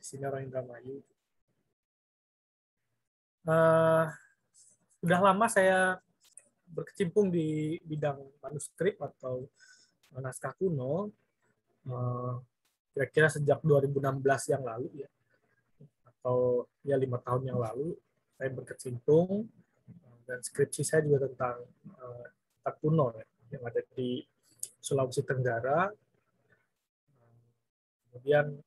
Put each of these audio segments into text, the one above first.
di sini orang Indramayu. Uh, Sudah lama saya berkecimpung di bidang manuskrip atau naskah kuno, kira-kira sejak 2016 yang lalu ya, atau ya 5 tahun yang lalu saya berkecimpung, dan skripsi saya juga tentang naskah kuno ya, yang ada di Sulawesi Tenggara. Kemudian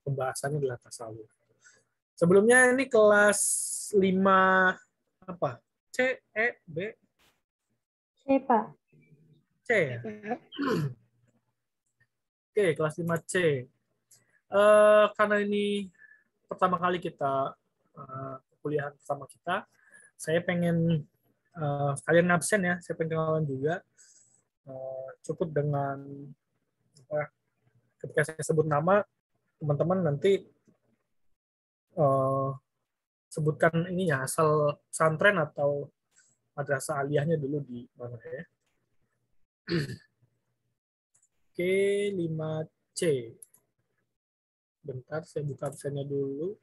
pembahasannya adalah tasawuf. Sebelumnya ini kelas 5 apa? C, E, B? C, Pak. C ya? Oke, kelas 5C. Karena ini pertama kali kita kuliahan pertama kita, saya pengen kalian absen ya, saya pengen kenalan juga. Cukup dengan ketika saya sebut nama, teman-teman nanti sebutkan ininya, asal pesantren atau madrasah aliyahnya dulu di mana ya. Oke, 5C. Bentar, saya buka absennya dulu.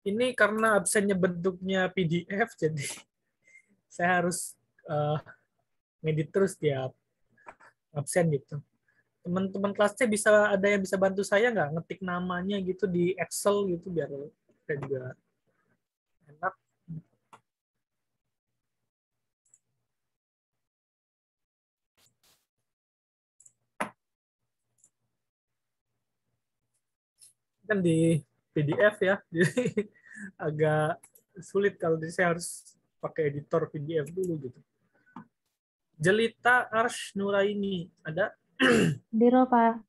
Ini karena absennya bentuknya PDF, jadi saya harus ngedit terus tiap absen gitu. Teman-teman kelasnya ada yang bisa bantu saya nggak ngetik namanya gitu di Excel gitu biar saya juga enak. Kan di PDF ya, jadi agak sulit kalau saya harus pakai editor PDF dulu gitu. Jelita Arsh Nuraini, ada? Biro, Pak.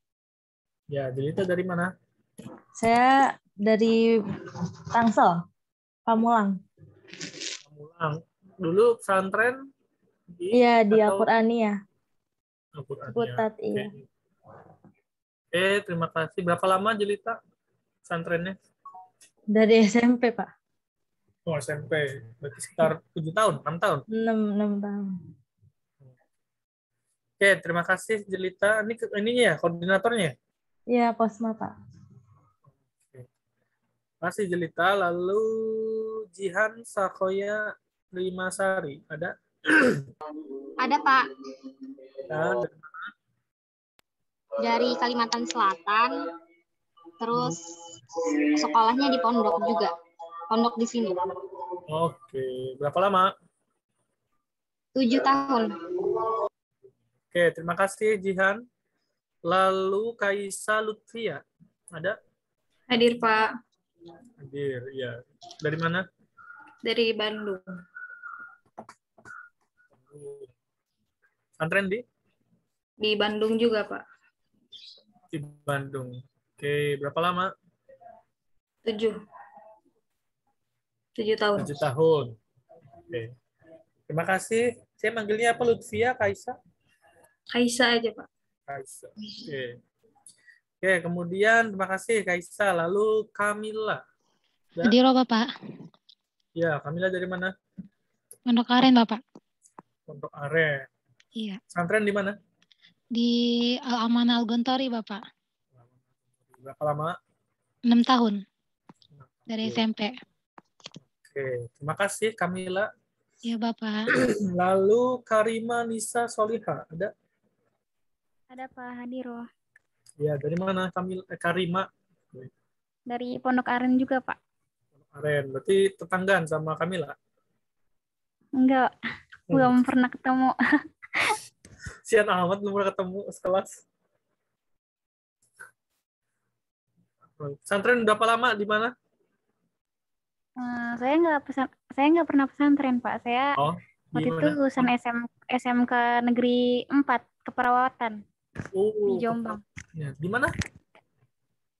Ya, Jelita dari mana? Saya dari Tangsel, Pamulang. Pamulang. Dulu pesantren Iya, di atau Al-Qur'aniyah. Al-Qur'aniyah. Putat, iya. Terima kasih. Berapa lama Jelita pesantrennya? Dari SMP, Pak. Oh, SMP. Berarti sekitar 7 tahun, 6 tahun. 6 tahun. Oke, terima kasih Jelita. Ini ininya ya, koordinatornya. Iya, Posma, Pak. Oke. Terima kasih Jelita. Lalu Jihan Sakoya Limasari, ada? Ada, Pak. Ada. Dari Kalimantan Selatan. Terus sekolahnya di pondok juga. Pondok di sini. Oke. Berapa lama? 7 tahun. Oke, terima kasih Jihan. Lalu Kaisa Lutfia, ada? Hadir, Pak. Hadir, ya. Dari mana? Dari Bandung. Pesantren di? Di Bandung juga, Pak. Di Bandung. Oke, berapa lama? 7 tahun. 7 tahun. Oke. Terima kasih. Saya manggilnya apa, Lutfia, Kaisa? Kaisa aja, Pak. Kaisa. Oke. Oke, kemudian terima kasih Kaisa. Lalu Kamila. Hadir, Bapak. Ya, Kamila dari mana? Pondok Aren, Bapak. Pondok Aren. Iya. Pesantren di mana? Di Al-Amanah Al-Gontori, Bapak. Berapa lama? 6 tahun. Dari SMP. Oke, terima kasih Kamila. Iya, Bapak. Lalu Karima Nisa Soliha, ada? Ada, Pak. Hadir, loh. Ya, dari mana Karima? Dari Pondok Aren juga, Pak. Pondok Aren, berarti tetanggaan sama Kamila? Enggak, belum pernah ketemu. Sian amat belum pernah ketemu sekelas. Pesantren berapa lama di mana? Saya nggak pernah pesantren, Pak. Saya waktu itu lulusan SMK Negeri 4 Keperawatan di Jombang. Ya, di mana?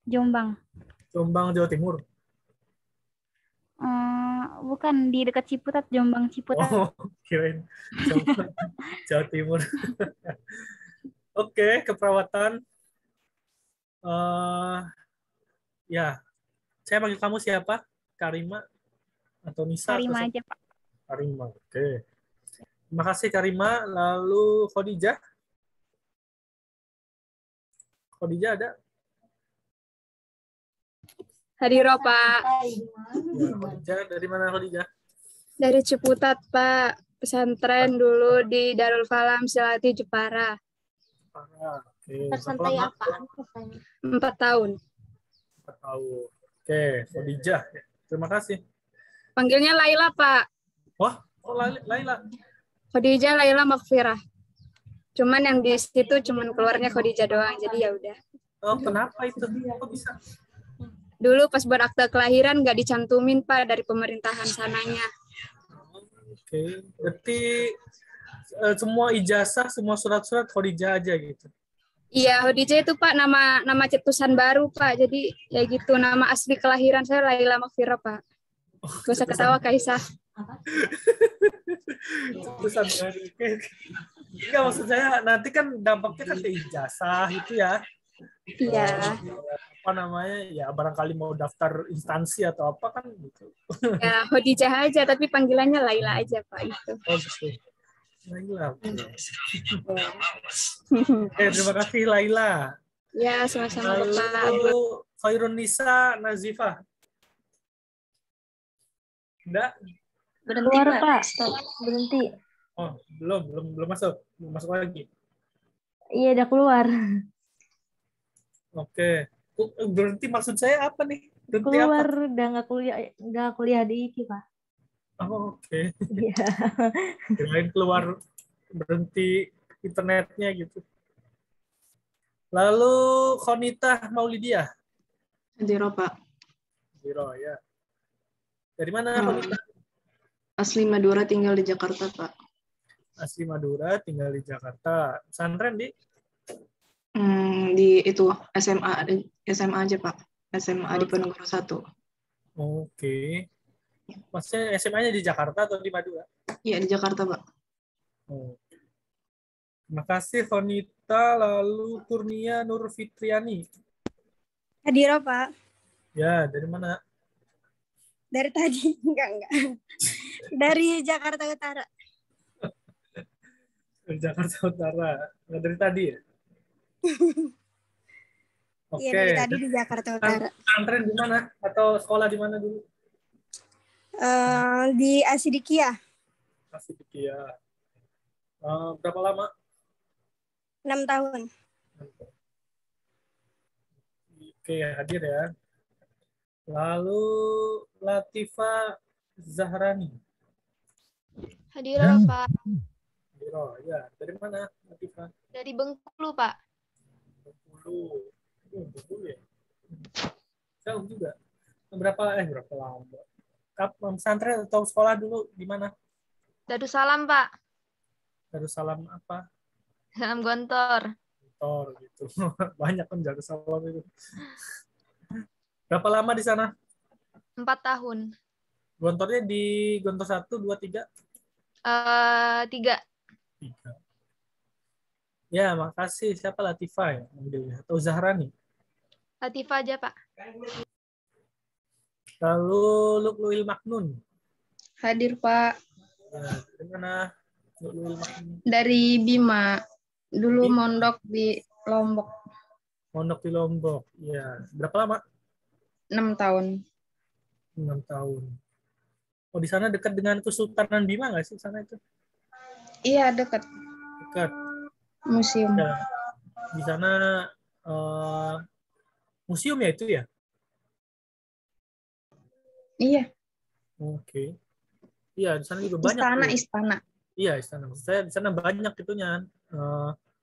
Jombang. Jombang, Jawa Timur. Bukan, di dekat Ciputat, Jombang Ciputat. Oh, kirain Jombang, Jawa Timur. Oke, keperawatan. Ya, saya panggil kamu siapa? Karima atau Nisa? Karima aja, Pak. Karima, oke. Terima kasih Karima. Lalu Khadijah. Khadijah ada? Hadiro, Pak. Ya, Khadijah dari mana Khadijah? Dari Ciputat, Pak. Pesantren dulu di Darul Falam, Silati, Jepara. Oke. Tersantai Berapa lama? apaan? 4 tahun. 4 tahun. Oke, Khadijah. Terima kasih. Panggilnya Laila, Pak. Wah, Laila. Khadijah, Laila, Maghfirah. Cuman yang di situ cuman keluarnya Khadijah doang, jadi ya udah. Oh, kenapa itu? Kok bisa? Dulu pas buat akte kelahiran nggak dicantumin, Pak, dari pemerintahan sananya. Oke, berarti semua ijazah, semua surat-surat Khadijah aja gitu. Iya, Khadijah itu, Pak, nama cetusan baru, Pak. Jadi ya gitu, nama asli kelahiran saya Laila Maghfirah, Pak. Gak usah ketawa, Kaisa. Cetusan baru. Oke. Enggak, maksud saya nanti kan dampaknya kan ke ijazah itu ya. Iya. Apa namanya? Ya barangkali mau daftar instansi atau apa kan gitu. Ya, Khadijah aja, tapi panggilannya Laila aja, Pak. Itu. Oh gitu. Laila. Terima kasih Laila. Ya, sama-sama, Pak. Lalu Khairun Nisa Nazifah. Enggak? Berhenti, Pak. Stop. Berhenti. Oh, belum masuk. Belum masuk lagi. Iya, udah keluar. Oke. Berhenti maksud saya apa nih? Berhenti Keluar, apa? udah nggak kuliah di IKI, Pak. Oh, oke. Iya. Kirain keluar berhenti internetnya gitu. Lalu Khonita Maulidiah. Hadiro, Pak. Biro, ya. Dari mana Khonita? Asli Madura, tinggal di Jakarta, Pak. Asli Madura, tinggal di Jakarta. Pesantren di? Di itu SMA aja, Pak. SMA di Penegoro 1. Oke. Maksudnya SMA-nya di Jakarta atau di Madura? Iya, di Jakarta, Pak. Oh. Terima kasih Khonita. Lalu Kurnia Nur Fitriani. Hadiro, Pak. Ya, dari mana? Dari tadi. Enggak. Dari Jakarta Utara. Dari Jakarta Utara. Nggak dari tadi ya? Oke. Iya, dari tadi di Jakarta Utara. Pesantren di mana? Atau sekolah di mana dulu? Di Asidikia. Asidikia. Berapa lama? 6 tahun. Oke, hadir ya. Lalu Latifa Zahrani. Hadiro, Pak. Biro, ya. Dari mana Latifa? Dari Bengkulu, Pak. Bengkulu. Bengkulu ya. Jauh juga. Berapa lama? Pesantren atau sekolah dulu di mana? Darussalam, Pak. Darussalam apa? Salam Gontor. Gontor gitu. Banyak kan Darussalam itu. Berapa lama di sana? 4 tahun. Gontornya di Gontor 1, 2, 3? 3. 3. Ya, makasih. Siapa Latifa ya? Atau Zahrani? Latifah aja, Pak. Lalu Lukluil Maknun. Hadir, Pak. Ya, dari mana Lukluil Maknun? Dari Bima. Dulu mondok di Lombok. Mondok di Lombok. Ya, berapa lama? 6 tahun. 6 tahun. Oh, di sana dekat dengan Kesultanan Bima nggak sih sana itu? Iya, dekat. Dekat. Museum. Ya, di sana museum ya itu ya? Iya. Oke. Iya, di sana juga banyak. Istana. Iya, istana. Maksud saya di sana banyak itunya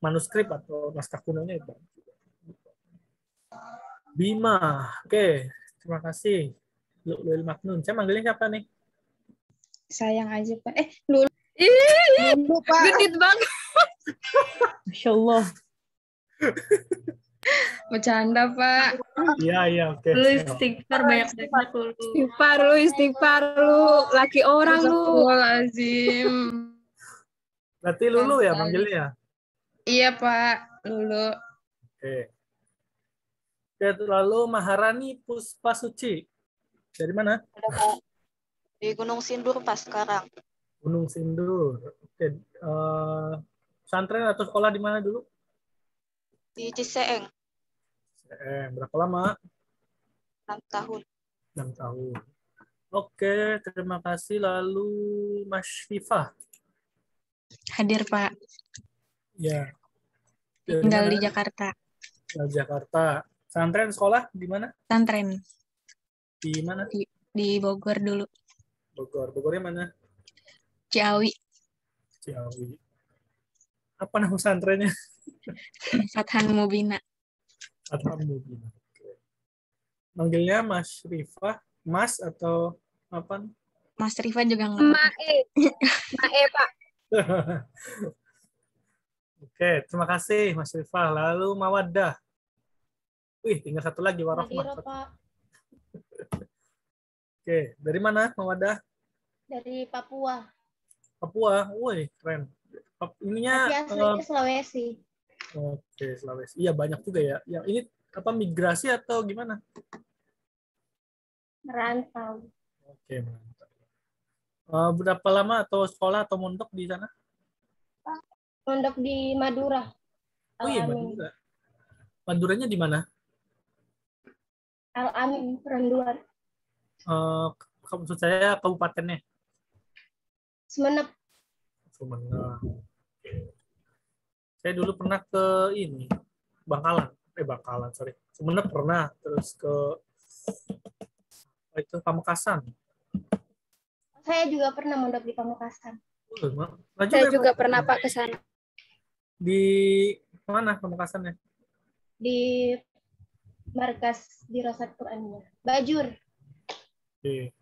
manuskrip atau naskah kunonya itu. Bima. Oke, terima kasih. Lukluil Maknun. Saya manggilnya siapa nih? Sayang aja, Pak. Lulu. Lulu, Pak. Gedit banget. Masya Allah. Bercanda, Pak. Iya, oke. Lu istighfar banyak-banyak lu. Istighfar lu. Laki orang lu. Astagfirullahaladzim. Berarti Lulu ya manggilnya? Iya, Pak. Lulu. Oke. Lalu Maharani Puspasuci. Dari mana? Di Gunung Sindur pas sekarang. Gunung Sindur. Oke. Pesantren atau sekolah di mana dulu? Di Ciseeng. STM. Berapa lama? 6 tahun. 6 tahun. Oke, terima kasih. Lalu Mas Syifah. Hadir, Pak. Ya. Tinggal di Jakarta. Di Jakarta. Pesantren sekolah di mana? Pesantren. Di mana? Di Bogor dulu. Bogor. Bogornya mana? Ciawi. Ciawi. Apa nama pesantrennya? Fathan Mubina. Fathan Mubina. Manggilnya Mas Rifah, Mas atau apa? Mas Rifa juga nggak. Mae, Pak. Oke, terima kasih Mas Rifah. Lalu Mawaddah. Wih, tinggal satu lagi Warahmah. Pak. Oke, dari mana Mawaddah? Dari Papua. Papua. Wih, keren. Ininya Tapi aslinya Sulawesi. Oke, Sulawesi. Iya, banyak juga ya. Yang ini apa migrasi atau gimana? Merantau. Oke, mantap. Berapa lama atau sekolah atau mondok di sana? Mondok di Madura. Oh iya, Madura. Maduranya di mana? Al-Amin, Peranduan. Maksud saya kabupatennya. Semenep. Sumenep. Saya dulu pernah ke ini, Bangkalan. Sorry. Sumenep pernah, terus ke itu Pamekasan. Saya juga pernah mondok di Pamekasan. Saya juga pernah Pak ke sana. Di mana Pamekasannya? Di markas Dirasat Quraniyah. Bajur. Oke.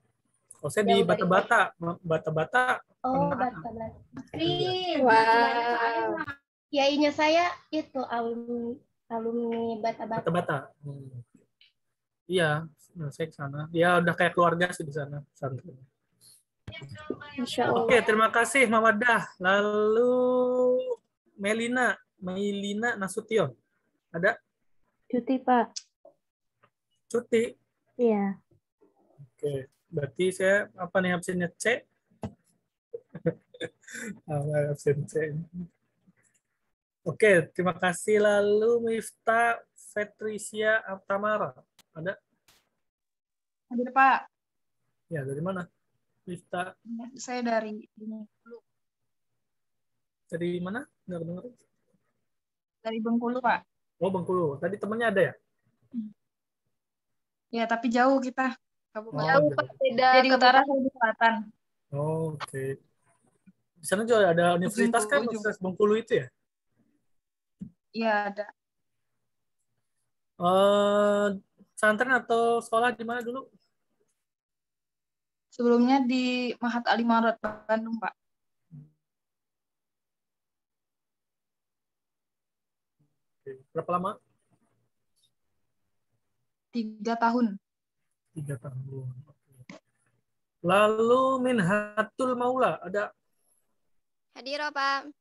Oh, saya di Bata-Bata. Bata-Bata. Oh, Bata-Bata. Wow. Kiainya saya itu alumni Bata-Bata. Bata-Bata. Iya, saya ke sana. Ya udah kayak keluarga sih di sana. Insya Allah. Oke, terima kasih Mawaddah. Lalu Melina Nasution. Ada? Cuti, Pak. Cuti? Iya. Oke, berarti saya apa nih absennya C? Absen C. Oke, terima kasih. Lalu Miftah Fetricia Altamara. Ada? Hadir, Pak. Ya, dari mana? Miftah. Saya dari Bengkulu. Dari mana? Nggak dengar. Dari Bengkulu, Pak. Oh, Bengkulu. Tadi temannya ada ya? Ya, tapi jauh kita. Jauh, Pak. Beda. Jadi utara saya di selatan. Oh, oke. Di sana juga ada universitas kan? Universitas Bengkulu itu ya? Iya, ada. Pesantren atau sekolah di mana dulu? Sebelumnya di Mahat Ali Marot, Bandung, Pak. Oke. Berapa lama? 3 tahun. 3 tahun. Lalu Minhatul Maula, ada? Hadir, Pak.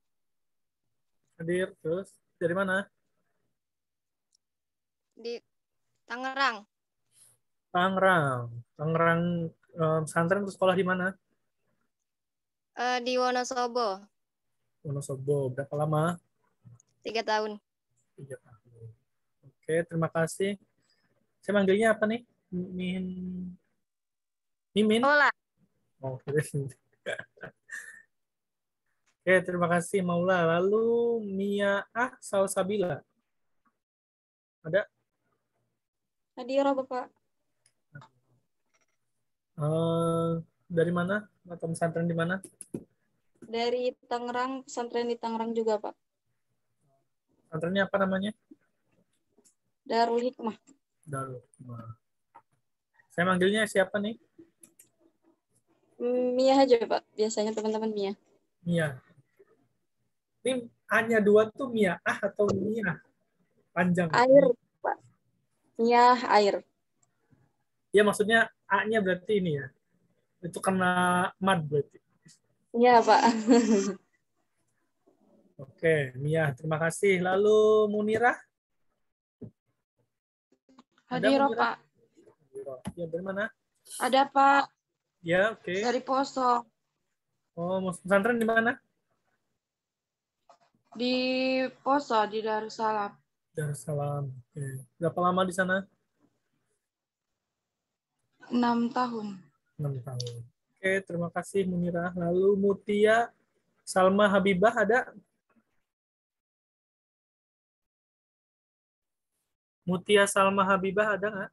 Hadir, terus dari mana? Di Tangerang. Tangerang pesantren atau sekolah di mana? Di Wonosobo. Wonosobo. Berapa lama? 3 tahun. 3 tahun. Oke, terima kasih. Saya manggilnya apa nih? Mimin? Ola. Oh, oke, terima kasih Maula. Lalu Mia Salsabila. Ada? Hadir, Bapak. Dari mana? Atau pesantren di mana? Dari Tangerang, pesantren di Tangerang juga, Pak. Pesantrennya apa namanya? Darul Hikmah. Darul Hikmah. Saya manggilnya siapa nih? Mia aja, Pak. Biasanya teman-teman Mia. Mia. Ini hanya 2 tuh Mia atau Mia? Panjang. Air, Pak. Mia, air. Ya maksudnya A-nya berarti ini ya. Itu kena mad berarti. Iya, Pak. Oke, Mia, terima kasih. Lalu Munirah? Hadir, Pak. Ya, dari mana? Ada, Pak. Ya, oke. Dari Poso. Oh, pesantren di mana? Di Poso, di Darussalam. Darussalam. Oke. Berapa lama di sana? 6 tahun. 6 tahun. Oke, terima kasih Munirah. Lalu Mutia Salma Habibah ada? Mutia Salma Habibah ada nggak?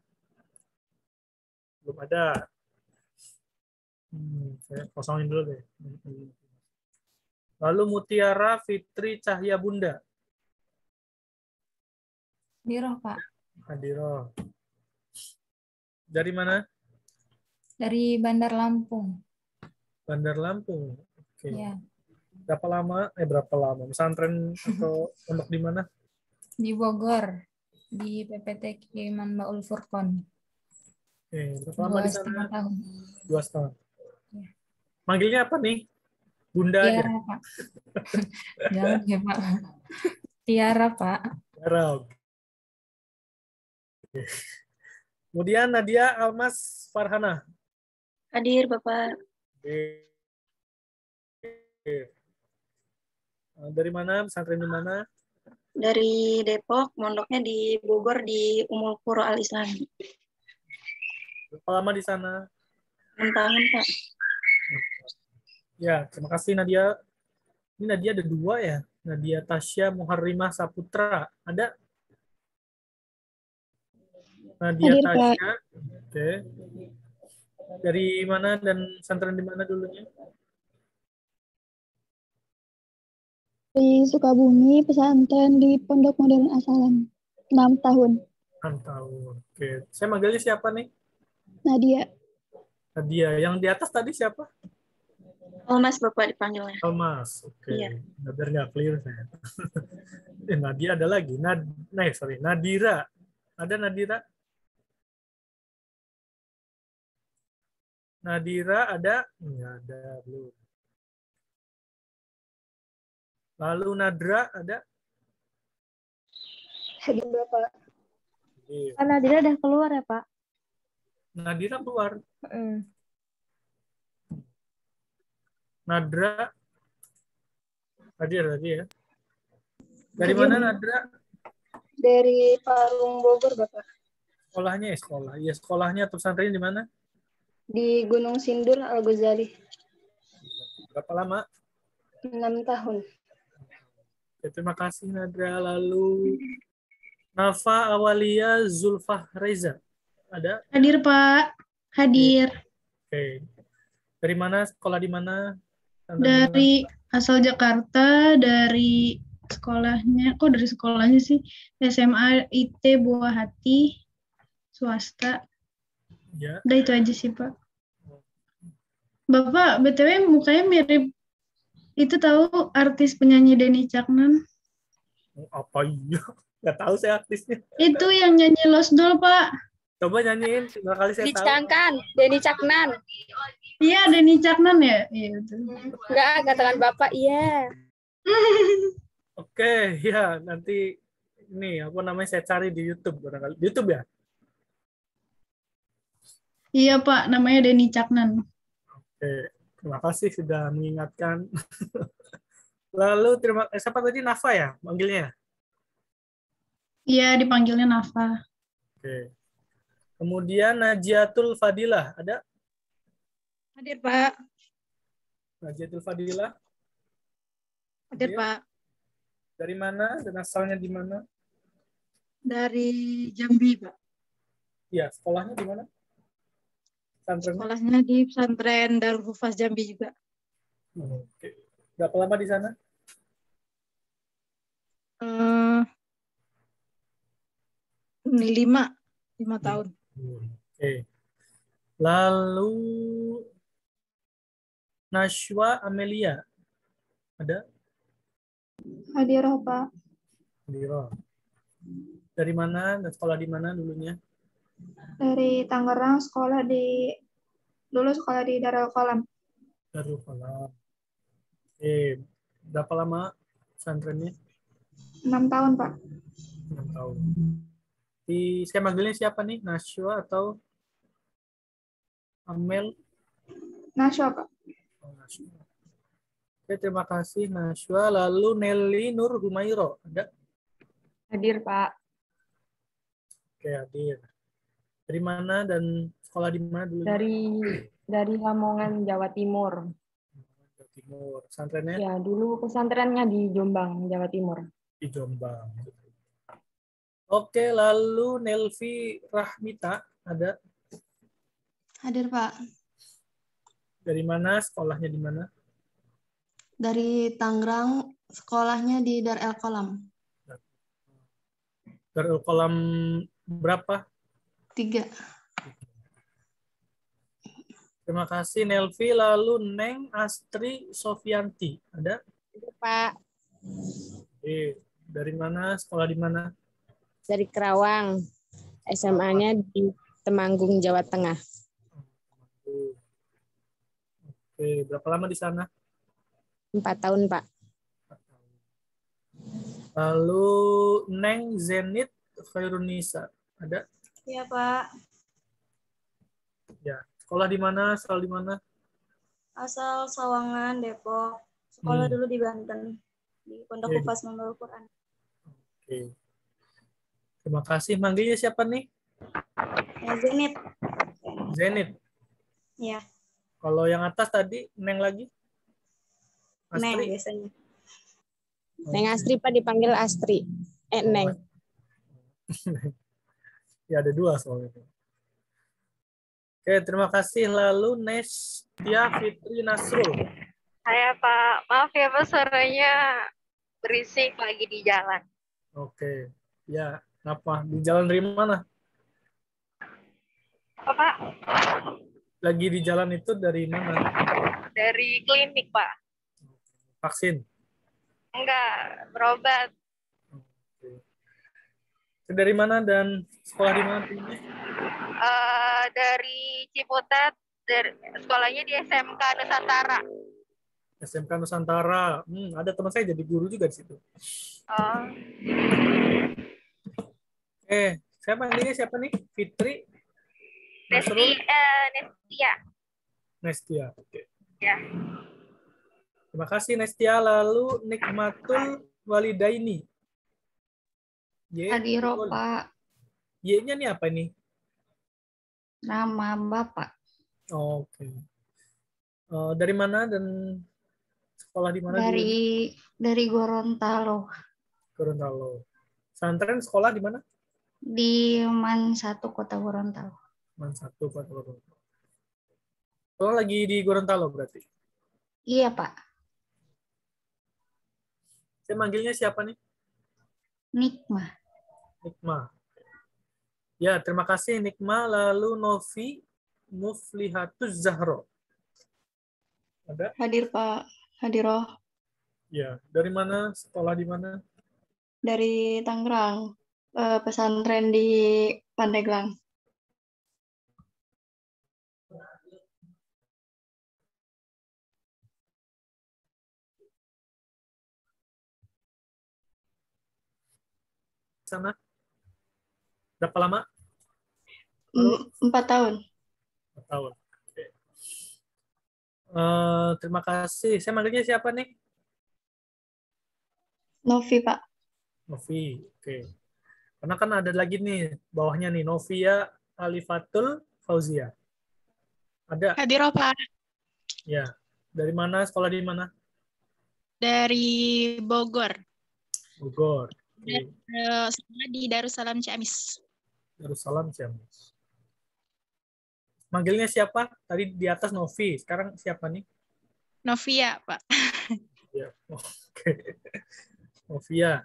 Belum ada. Saya kosongin dulu deh. Lalu Mutiara Fitri Cahya Bunda. Diroh, Pak. Hadiro. Dari mana? Dari Bandar Lampung. Bandar Lampung. Oke. Ya. Berapa lama? Pesantren atau pondok di mana? Di Bogor, di PPT Manbaul Furqon. Oke, berapa lama di sana? 2,5 tahun. 2,5. Ya. Manggilnya apa nih? Bunda Tiara, aja. Pak. Jangan ya, Pak. Tiara, Pak. Tiara. Oke. Kemudian Nadia Almas Farhana. Hadir, Bapak. Oke. Dari mana? Pesantren di mana? Dari Depok, mondoknya di Bogor di Ummul Qura Al-Islam. Berapa lama di sana? 6 tahun, Pak. Ya, terima kasih Nadia. Ini Nadia ada 2 ya. Nadia Tasya Muharrimah Saputra. Ada? Nadia Hadir, Tasya. Pak. Oke. Dari mana dan pesantren di mana dulunya? Di Sukabumi, pesantren di Pondok Modern Asalam. 6 tahun. 6 tahun. Oke. Saya manggilnya siapa nih? Nadia. Nadia. Yang di atas tadi siapa? Almas, Bapak dipanggilnya. Almas. Oke. Iya. Biar nggak clear saya. Nadia ada lagi. Nadira. Ada Nadira? Nadira ada? Nggak ada. Belum. Lalu Nadra ada? Hadir, Bapak. Iya. Nadira udah keluar ya, Pak? Nadira keluar. Nadra hadir tadi ya. Dari mana Nadra? Dari Parung Bogor, Bapak. Sekolahnya sekolah. Iya, sekolahnya atau pesantrennya di mana? Di Gunung Sindur Al-Ghazali. Berapa lama? 6 tahun. Ya, terima kasih Nadra. Lalu Nafa Awalia Zulfah Reza. Ada? Hadir, Pak. Hadir. Oke. Dari mana? Sekolah di mana? Dari asal Jakarta, dari sekolahnya sih SMA IT Buah Hati, swasta. Ya. Udah itu aja sih, Pak. Bapak, BTW mukanya mirip itu tahu artis penyanyi Denny Caknan. Apa iya? Nggak tahu saya artisnya. Itu yang nyanyi Lost Doll, Pak. Coba nyanyiin, berapa kali saya tahu. Denny Caknan. Iya, Denny Caknan ya? Iya, itu. Enggak, katakan Bapak, iya. Oke, ya nanti ini apa namanya saya cari di YouTube barangkali. YouTube ya? Iya, Pak, namanya Denny Caknan. Oke, terima kasih sudah mengingatkan. Lalu siapa tadi Nafa ya manggilnya? Iya, dipanggilnya Nafa. Oke. Kemudian Najiatul Fadilah, ada? Hadir, Pak. Najiatul Fadilah. Hadir, Pak. Dari mana dan asalnya di mana? Dari Jambi, Pak. Iya, sekolahnya di mana? Sekolahnya di pesantren Darul Hufaz Jambi juga. Oke. Berapa lama di sana? 5 tahun. Oke. Lalu Nashwa Amelia, ada? Hadir, Pak. Hadir. Dari mana dan sekolah di mana dulunya? Dari Tangerang, dulu sekolah di Darul Qalam. Darul Qalam. Berapa lama pesantrennya? 6 tahun, Pak. 6 tahun. Saya manggilnya siapa nih? Nashwa atau Amel? Nashwa, Pak. Oh, Nashwa. Oke, terima kasih Nashwa. Lalu Nelly Nur Humairo, ada? Hadir, Pak. Oke, hadir. Dari mana dan sekolah di mana dulu? Dari Lamongan, Jawa Timur. Jawa Timur. Pesantrennya? Ya, dulu pesantrennya di Jombang, Jawa Timur. Di Jombang. Oke, lalu Nelvi Rahmita ada? Hadir, Pak. Dari mana? Sekolahnya di mana? Dari Tangerang, sekolahnya di Dar El Kolam. Darul Kolam berapa? 3. Terima kasih Nelvi. Lalu Neng Astri Sofianti ada? Pak. Dari mana? Sekolah di mana? Dari Kerawang. SMA-nya di Temanggung, Jawa Tengah. Oke, berapa lama di sana? 4 tahun, Pak. Lalu Neng Zenit Khairunisa ada? Iya, Pak. Ya, sekolah di mana? Asal di mana? Asal Sawangan, Depok. Sekolah dulu di Banten, di Pondok Kupas Membawa Quran. Oke. Terima kasih. Manggilnya siapa nih? Ya, Zenit. Zenit. Iya. Kalau yang atas tadi Neng lagi? Astri? Neng biasanya. Neng Astri, Pak, dipanggil Astri. Neng. Ya, ada 2 soalnya. Oke, terima kasih. Lalu Nestia Fitri Nasrul. Saya, Pak. Maaf ya, Pak, suaranya berisik lagi di jalan. Oke. Ya, kenapa? Di jalan dari mana? Apa, Pak? Lagi di jalan itu dari mana? Dari klinik, Pak. Vaksin? Enggak, berobat. Dari mana dan sekolah di mana? Dari Ciputat, sekolahnya di SMK Nusantara. SMK Nusantara. Ada teman saya jadi guru juga di situ. Oh. Saya panggilnya siapa nih? Fitri? Nestia. Nestia, oke. Ya. Terima kasih Nestia. Lalu Nikmatul Walidaini. Hadiro, Pak. Y-nya nih apa nih? Nama Bapak. Oke. Dari mana dan sekolah di mana? Dari Gorontalo. Gorontalo. Pesantren sekolah di mana? Di Man 1 Kota Gorontalo. Man 1 Kota Gorontalo. Sekolah lagi di Gorontalo berarti? Iya, Pak. Saya manggilnya siapa nih? Nikma. Nikma. Ya, terima kasih Nikma. Lalu Novi Muflihatuz Zahro. Ada? Hadir, Pak. Hadiroh. Ya, dari mana? Sekolah di mana? Dari Tangerang. Pesantren di Pandeglang. Sana? Berapa lama? 4 tahun. 4 tahun. Oke. Terima kasih. Saya manggilnya siapa nih? Novi, Pak. Novi. Oke. Karena kan ada lagi nih bawahnya nih Novia Alifatul Fauzia. Ada? Hadir, Pak. Ya. Dari mana? Sekolah di mana? Dari Bogor. Bogor. Dan sekolah di Darussalam Ciamis. Darussalam Ciamis. Manggilnya siapa? Tadi di atas Novi. Sekarang siapa nih? Novia, Pak. Ya. Oke. Novia.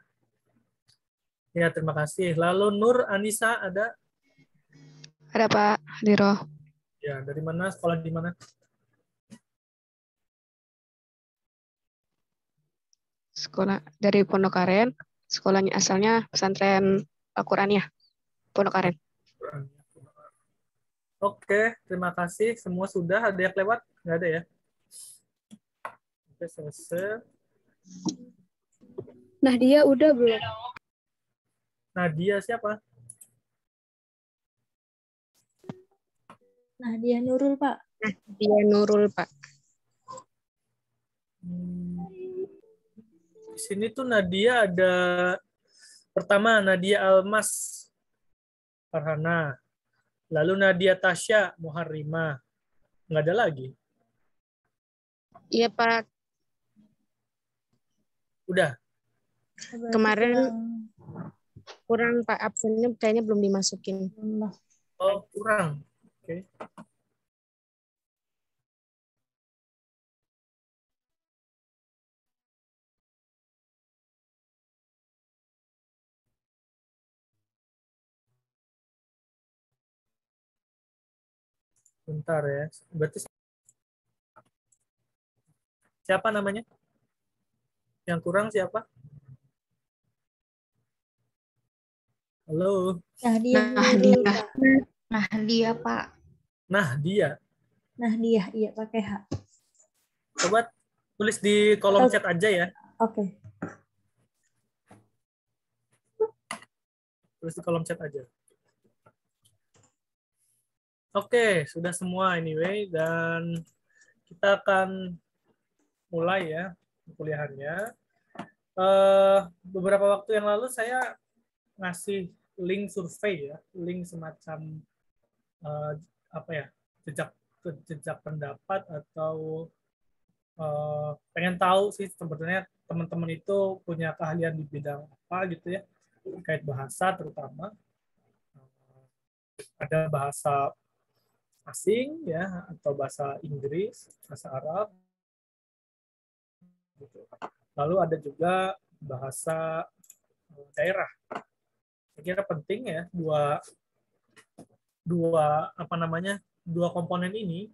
Ya, terima kasih. Lalu Nur Anissa ada? Ada, Pak. Hadiro. Ya, dari mana? Sekolah di mana? Sekolah dari Pondok Aren. Sekolahnya asalnya pesantren Al-Quraniyah, Pondok Aren. Oke, terima kasih. Semua sudah. Ada yang lewat? Nggak ada ya? Oke, selesai. Nadia udah belum? Nadia siapa? Nadia Nurul, Pak. Nadia Nurul, Pak. Di sini tuh Nadia ada Pertama, Nadia Almas Farhana. Lalu Nadia Tasya Muharrimah. Nggak ada lagi? Iya, Pak. Udah? Kemarin kurang, Pak. Absennya kayaknya belum dimasukin. Oh, kurang. Oke. Bentar ya. Berarti siapa namanya? Yang kurang siapa? Halo. Nahdia, Pak. Nahdia. Nahdia, iya pakai H. Coba tulis di kolom chat aja ya. Oke. Tulis di kolom chat aja. Oke, sudah semua anyway, dan kita akan mulai ya kuliahannya. Beberapa waktu yang lalu saya ngasih link survei ya, link semacam apa ya, jejak pendapat atau pengen tahu sih sebetulnya teman-teman itu punya keahlian di bidang apa gitu ya, terkait bahasa terutama. Ada bahasa asing ya, atau bahasa Inggris, bahasa Arab gitu. Lalu ada juga bahasa daerah. Saya kira penting ya dua komponen ini,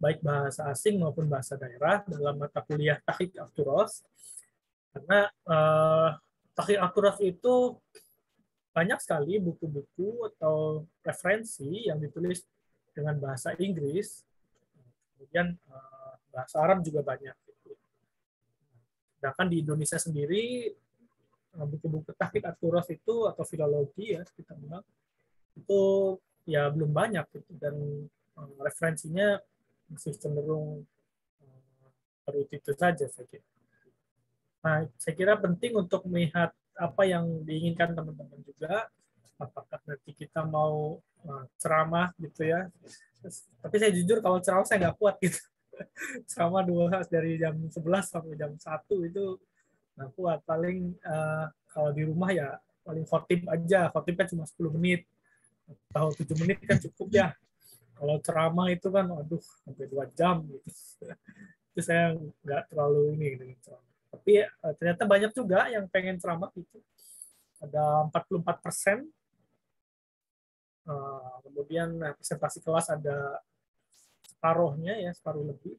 baik bahasa asing maupun bahasa daerah dalam mata kuliah Tahqiq Akturos, karena Tahqiq Akturos itu banyak sekali buku-buku atau referensi yang ditulis dengan bahasa Inggris, kemudian bahasa Arab juga banyak. Sedangkan di Indonesia sendiri, buku-buku Tahqiq Akturos itu atau filologi ya kita bilang, itu ya belum banyak gitu, dan referensinya masih cenderung itu saja saya kira. Nah, saya kira penting untuk melihat apa yang diinginkan teman-teman juga. Apakah nanti kita mau ceramah gitu ya. Tapi saya jujur kalau ceramah saya nggak kuat gitu. Ceramah dari jam 11 sampai jam 1 itu nggak kuat. Paling kalau di rumah ya paling khotib aja. Khotib kan cuma 10 menit. Atau 7 menit kan cukup ya. Kalau ceramah itu kan waduh sampai 2 jam gitu. Itu saya nggak terlalu ini dengan ceramah. Tapi ternyata banyak juga yang pengen ceramah itu. Ada 44%. Kemudian presentasi kelas ada separuhnya ya, separuh lebih.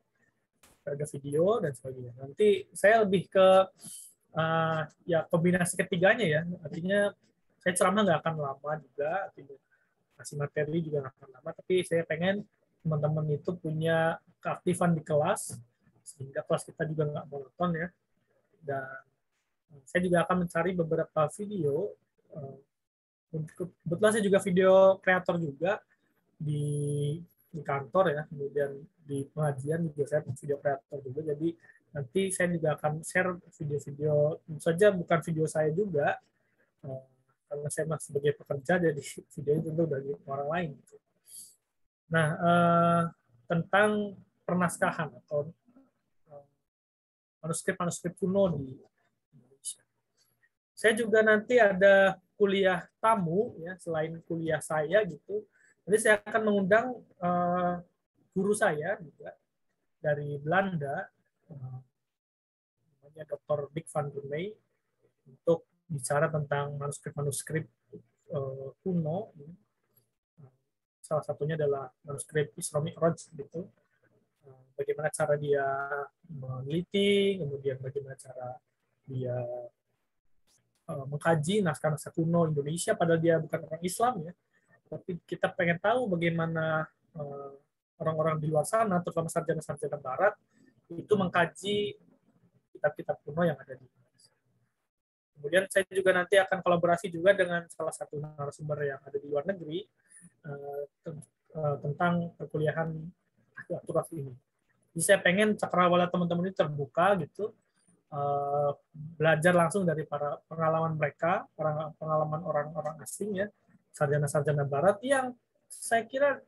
Ada video dan sebagainya. Nanti saya lebih ke ya kombinasi ketiganya ya. Artinya saya ceramah nggak akan lama juga, artinya kasih materi juga nggak akan lama. Tapi saya pengen teman-teman itu punya keaktifan di kelas, sehingga kelas kita juga nggak monoton ya. Dan saya juga akan mencari beberapa video. Kebetulan saya juga video kreator juga di kantor ya, kemudian di pengajian juga saya video kreator juga. Jadi nanti saya juga akan share video-video, tentu saja bukan video saya juga, karena saya masih sebagai pekerja, jadi video itu tentu dari orang lain. Nah, tentang pernaskahan atau manuskrip kuno di Indonesia. Saya juga nanti ada kuliah tamu ya, selain kuliah saya gitu. Jadi saya akan mengundang guru saya juga dari Belanda, namanya Dr. Dick van der Meij, untuk bicara tentang manuskrip-manuskrip kuno. Salah satunya adalah manuskrip Isra Mi'raj gitu. Bagaimana cara dia meneliti, kemudian bagaimana cara dia mengkaji naskah-naskah kuno Indonesia, padahal dia bukan orang Islam ya, tapi kita pengen tahu bagaimana orang-orang di luar sana, terutama sarjana-sarjana Barat, itu mengkaji kitab-kitab kuno yang ada di Indonesia. Kemudian saya juga nanti akan kolaborasi juga dengan salah satu narasumber yang ada di luar negeri tentang perkuliahan akturas ini. Jadi saya pengen cakrawala teman-teman ini terbuka gitu, belajar langsung dari para pengalaman mereka, pengalaman orang-orang asing ya, sarjana-sarjana barat yang saya kira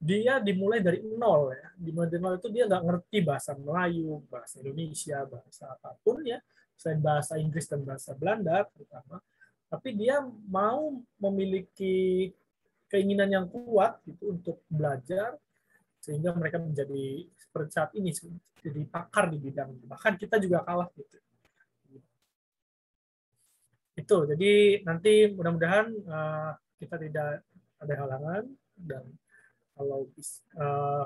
dia dimulai dari nol ya. Dimulai dari nol itu dia nggak ngerti bahasa Melayu, bahasa Indonesia, bahasa apapun ya, selain bahasa Inggris dan bahasa Belanda terutama. Tapi dia mau memiliki keinginan yang kuat gitu untuk belajar sehingga mereka menjadi seperti saat ini jadi pakar di bidang. Bahkan kita juga kalah gitu. Itu. Jadi nanti mudah-mudahan kita tidak ada halangan dan kalau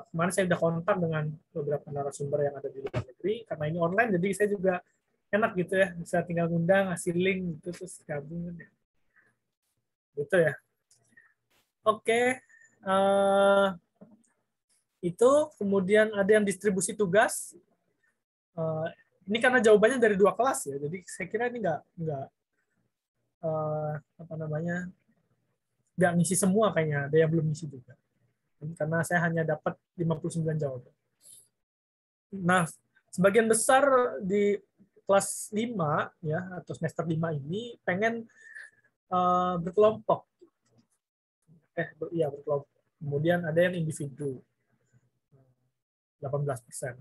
kemarin saya sudah kontak dengan beberapa narasumber yang ada di luar negeri karena ini online jadi saya juga enak gitu ya, bisa tinggal ngundang, ngasih link gitu terus gabung gitu ya. Oke. Itu kemudian ada yang distribusi tugas. Ini karena jawabannya dari 2 kelas ya, jadi saya kira ini nggak nggak ngisi semua kayaknya, ada yang belum ngisi juga. Karena saya hanya dapat 59 jawaban. Nah, sebagian besar di kelas 5 ya atau semester 5 ini pengen berkelompok. Berkelompok. Kemudian ada yang individu. 18%.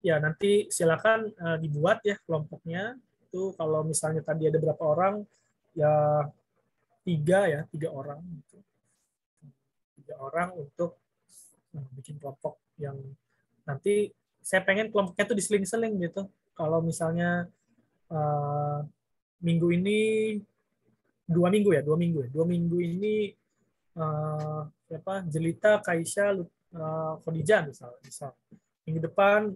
Ya, nanti silakan dibuat ya kelompoknya. Itu kalau misalnya tadi ada berapa orang, ya 3 orang. Gitu. 3 orang untuk bikin kelompok yang nanti saya pengen kelompoknya itu diseling-seling gitu. Kalau misalnya minggu ini 2 minggu ini Jelita, Kaisha, Khadijah misal. Minggu depan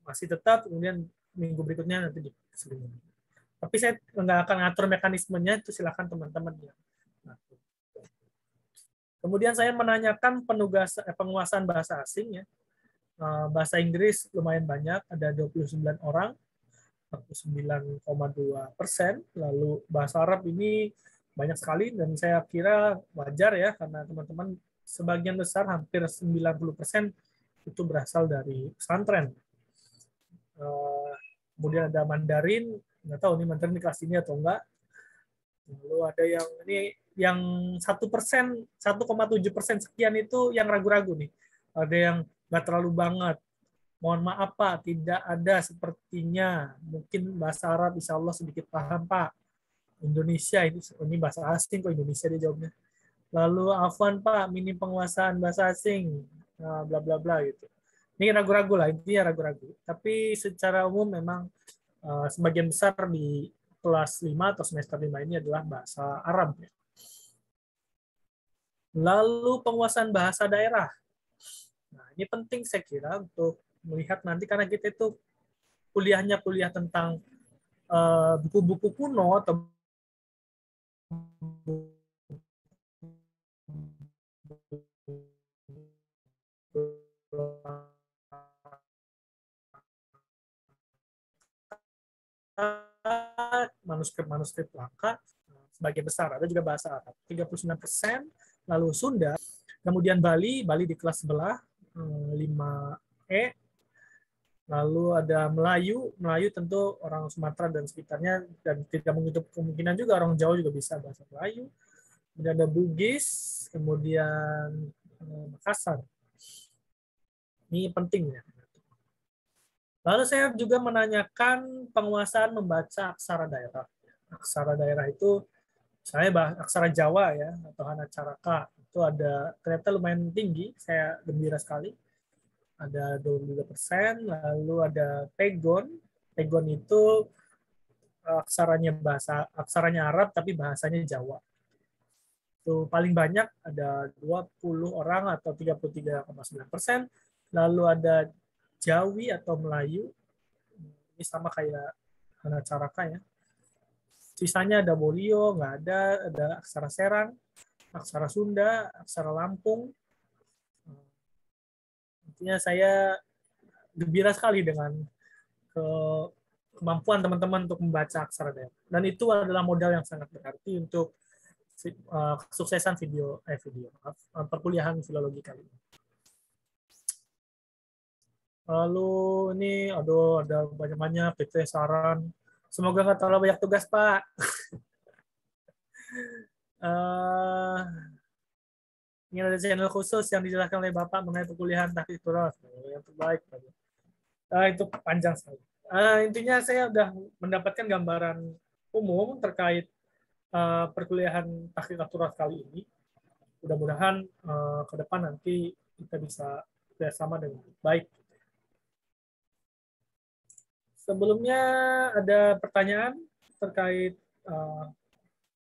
masih tetap, kemudian minggu berikutnya nanti diseling. Tapi saya nggak akan ngatur mekanismenya, itu silakan teman-teman ya. Kemudian saya menanyakan penguasaan bahasa asing ya. Bahasa Inggris lumayan banyak, ada 29 orang, 49,2%. Lalu bahasa Arab ini banyak sekali dan saya kira wajar ya karena teman-teman sebagian besar hampir 90% itu berasal dari pesantren. Kemudian ada Mandarin, nggak tahu nih Mandarin di kelas ini atau enggak. Lalu ada yang ini yang 1%, 1,7% sekian itu yang ragu-ragu nih. Ada yang nggak terlalu banget. Mohon maaf Pak, tidak ada sepertinya. Mungkin bahasa Arab insya Allah sedikit paham Pak. Indonesia ini bahasa asing kok Indonesia dia jawabnya. Lalu afwan Pak, minim penguasaan bahasa asing, bla bla bla gitu. Ini ragu-ragu lah, intinya ragu-ragu. Tapi secara umum memang sebagian besar di kelas 5 atau semester 5 ini adalah bahasa Arab. Lalu penguasaan bahasa daerah. Nah, ini penting saya kira untuk melihat nanti karena kita itu kuliahnya kuliah tentang buku-buku kuno atau manuskrip langka sebagian besar, ada juga bahasa Arab 39%, lalu Sunda, kemudian Bali di kelas sebelah 5E, lalu ada Melayu tentu orang Sumatera dan sekitarnya dan tidak menutup kemungkinan juga orang Jawa juga bisa bahasa Melayu. Kemudian ada Bugis, kemudian Makassar. Ini penting ya. Lalu saya juga menanyakan penguasaan membaca aksara daerah. Aksara daerah itu saya aksara Jawa ya atau Hanacaraka itu ada ternyata lumayan tinggi, saya gembira sekali. Ada 22%, lalu ada Pegon. Pegon itu aksaranya Arab tapi bahasanya Jawa. Itu paling banyak ada 20 orang atau 33,9%. Lalu ada Jawi atau Melayu. Ini sama kayak Hanacaraka ya. Sisanya ada Bolio, nggak ada aksara Serang, aksara Sunda, aksara Lampung. Intinya saya gembira sekali dengan kemampuan teman-teman untuk membaca aksara daerah. Dan itu adalah modal yang sangat berarti untuk kesuksesan perkuliahan filologi kali ini. Lalu ini, aduh, ada banyak-banyak gitu ya saran. Semoga nggak terlalu banyak tugas, Pak. Ini ada channel khusus yang dijelaskan oleh Bapak mengenai perkuliahan taktik turas. Yang terbaik. Itu panjang sekali. Intinya saya sudah mendapatkan gambaran umum terkait perkuliahan taktik turas kali ini. Mudah-mudahan ke depan nanti kita bisa bersama dengan baik. Sebelumnya ada pertanyaan terkait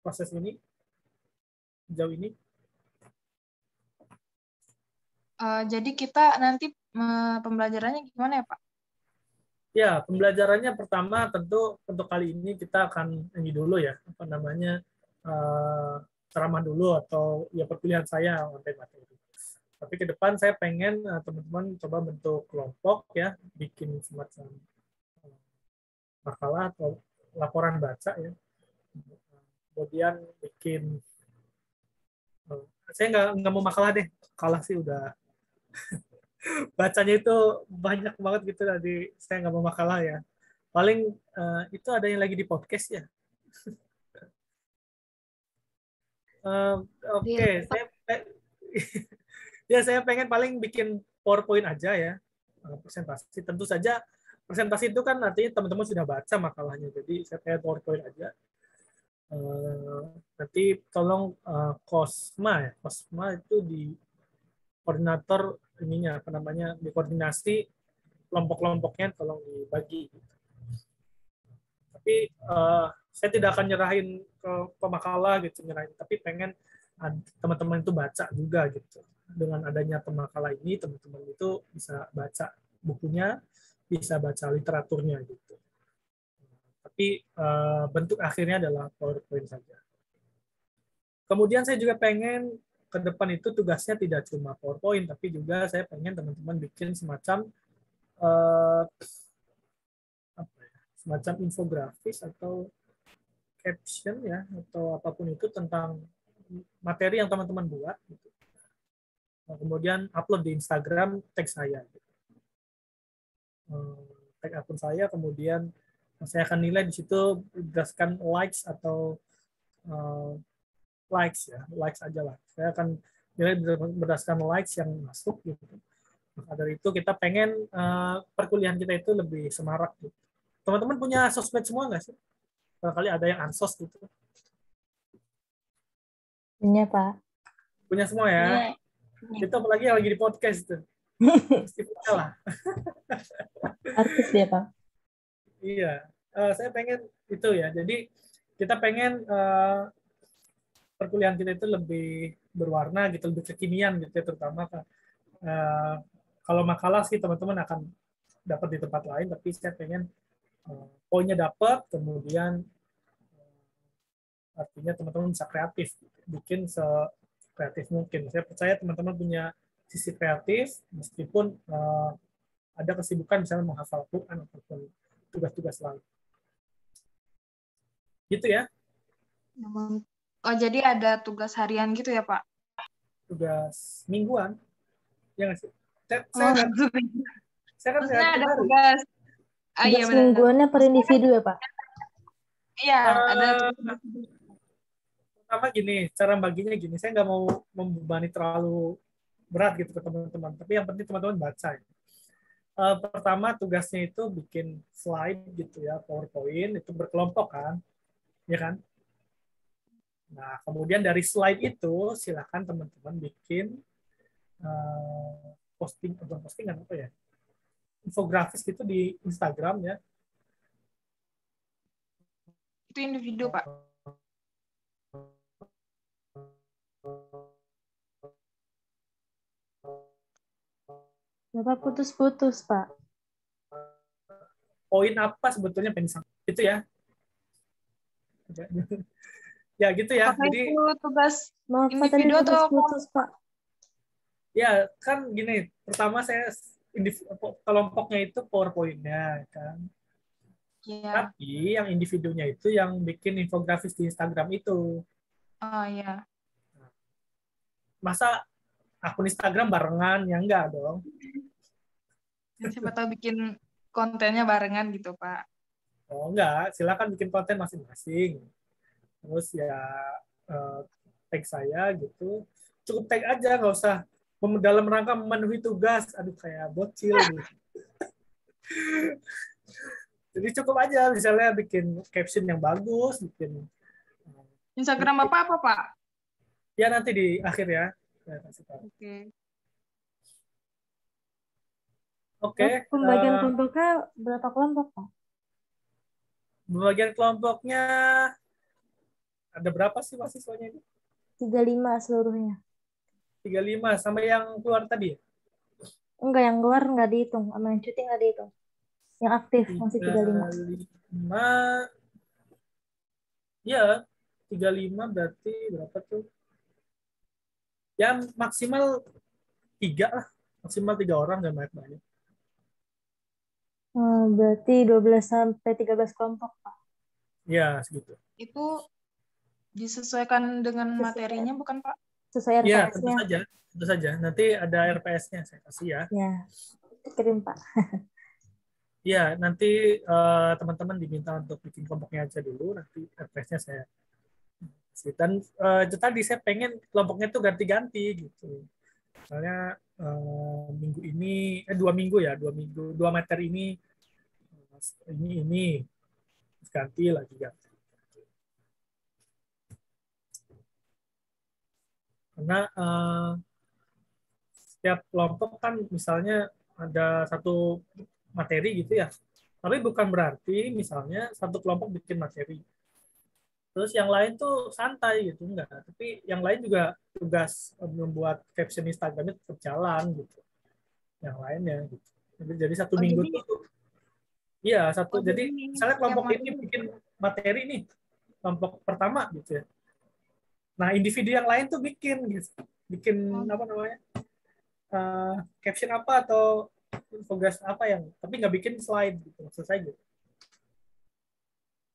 proses ini sejauh ini. Jadi kita nanti pembelajarannya gimana ya Pak? Ya, pembelajarannya pertama tentu untuk kali ini kita akan ini dulu ya, apa namanya, ceramah dulu atau ya perkuliahan saya materi. Tapi ke depan saya pengen teman-teman coba bentuk kelompok ya, bikin semacam makalah atau laporan baca ya. Kemudian bikin, saya nggak mau makalah deh, kalah sih udah. Bacanya itu banyak banget gitu, tadi saya nggak mau makalah ya. Paling itu ada yang lagi di podcast ya. Oke, saya pengen paling bikin PowerPoint aja ya, presentasi. Tentu saja presentasi itu kan artinya teman-teman sudah baca makalahnya, jadi saya pengen PowerPoint aja. Nanti tolong Kosma itu di koordinator ininya, apa namanya, di koordinasi kelompok-kelompoknya tolong dibagi. Tapi saya tidak akan nyerahin ke pemakalah gitu, tapi pengen teman-teman itu baca juga gitu. Dengan adanya pemakalah ini, teman-teman itu bisa baca bukunya, bisa baca literaturnya gitu. Tapi bentuk akhirnya adalah PowerPoint saja. Kemudian saya juga pengen ke depan itu tugasnya tidak cuma PowerPoint, tapi juga saya pengen teman-teman bikin semacam semacam infografis atau caption ya, atau apapun itu tentang materi yang teman-teman buat. Gitu. Kemudian upload di Instagram, tag saya. Gitu. Tag akun saya, kemudian saya akan nilai di situ berdasarkan likes atau likes ya, likes aja lah. Saya akan nilai berdasarkan likes yang masuk gitu. Maka dari itu kita pengen perkuliahan kita itu lebih semarak gitu. Teman-teman punya sosmed semua nggak sih? Barangkali ada yang ansos gitu. Punya, Pak. Punya semua ya? Itu apalagi yang lagi di podcast itu. Pasti punya lah. Artis dia, Pak. Iya. Saya pengen itu ya. Jadi kita pengen perkuliahan kita itu lebih berwarna gitu, lebih kekinian gitu ya, terutama kalau makalah sih teman-teman akan dapat di tempat lain, tapi saya pengen poinnya dapat, kemudian artinya teman-teman bisa kreatif, bikin sekreatif mungkin. Saya percaya teman-teman punya sisi kreatif, meskipun ada kesibukan misalnya menghafal Quran ataupun tugas-tugas lain. Gitu ya. Oh, jadi ada tugas harian gitu ya, Pak? Tugas mingguan. Ya nggak sih? Saya kan ada tugas. Tugas mingguannya per individu ya, Pak? Iya, ada. Pertama gini, cara baginya gini. Saya nggak mau membebani terlalu berat gitu ke teman-teman. Tapi yang penting teman-teman baca. Ya. Pertama tugasnya itu bikin slide gitu ya, PowerPoint, itu berkelompok kan. Ya kan? Nah, kemudian dari slide itu silakan teman-teman bikin postingan apa ya? Infografis gitu di Instagram ya. Itu individu, Pak. Bapak putus-putus, Pak. Poin apa sebetulnya pengen itu ya? Ya gitu ya. Apakah jadi itu tugas individu atau putus, Pak? Ya kan gini, pertama saya kelompoknya itu PowerPoint-nya kan. Ya. Tapi yang individunya itu yang bikin infografis di Instagram itu. Oh ya. Masa akun Instagram barengan? Ya enggak dong. Siapa tahu bikin kontennya barengan gitu, Pak. Oh enggak, silakan bikin konten masing-masing. Terus ya tag saya gitu. Cukup tag aja, nggak usah dalam rangka memenuhi tugas. Aduh, kayak bocil gitu. Jadi cukup aja misalnya bikin caption yang bagus, bikin Instagram Bapak apa, Pak? Ya nanti di akhir ya. Saya kasih tahu. Oke. Pembagian kelompoknya berapa kelompok, Pak? Pembagian kelompoknya ada berapa sih mahasiswanya itu? 35 seluruhnya. 35 sama yang keluar tadi ya? Enggak, yang keluar nggak dihitung, sama yang cuti nggak dihitung. Yang aktif masih 35. 35. Ya, 35 berarti berapa tuh? Ya maksimal 3 lah. Maksimal 3 orang, nggak banyak-banyak. Berarti 12 sampai 13 kelompok, Pak. Ya, segitu. Itu disesuaikan dengan materinya bukan, Pak? Sesuai Ya, RPS-nya. tentu saja. Nanti ada RPS-nya saya kasih ya. Ya, kirim, Pak. Ya, nanti teman-teman diminta untuk bikin kelompoknya aja dulu, nanti RPS-nya saya kasih. Dan tadi saya pengen kelompoknya tuh ganti-ganti gitu. Misalnya minggu ini, 2 minggu ya, 2 materi ini ganti lagi ganti. Karena setiap kelompok kan misalnya ada satu materi gitu ya, tapi bukan berarti misalnya satu kelompok bikin materi, terus yang lain tuh santai gitu, enggak. Tapi yang lain juga tugas membuat caption Instagramnya tetap jalan gitu. Yang lainnya gitu. Jadi satu minggu tuh, iya satu. Jadi misalnya kelompok ini bikin materi nih, kelompok pertama gitu ya. Nah individu yang lain tuh bikin apa namanya caption apa atau infografis apa yang, tapi nggak bikin slide gitu, maksud saya gitu.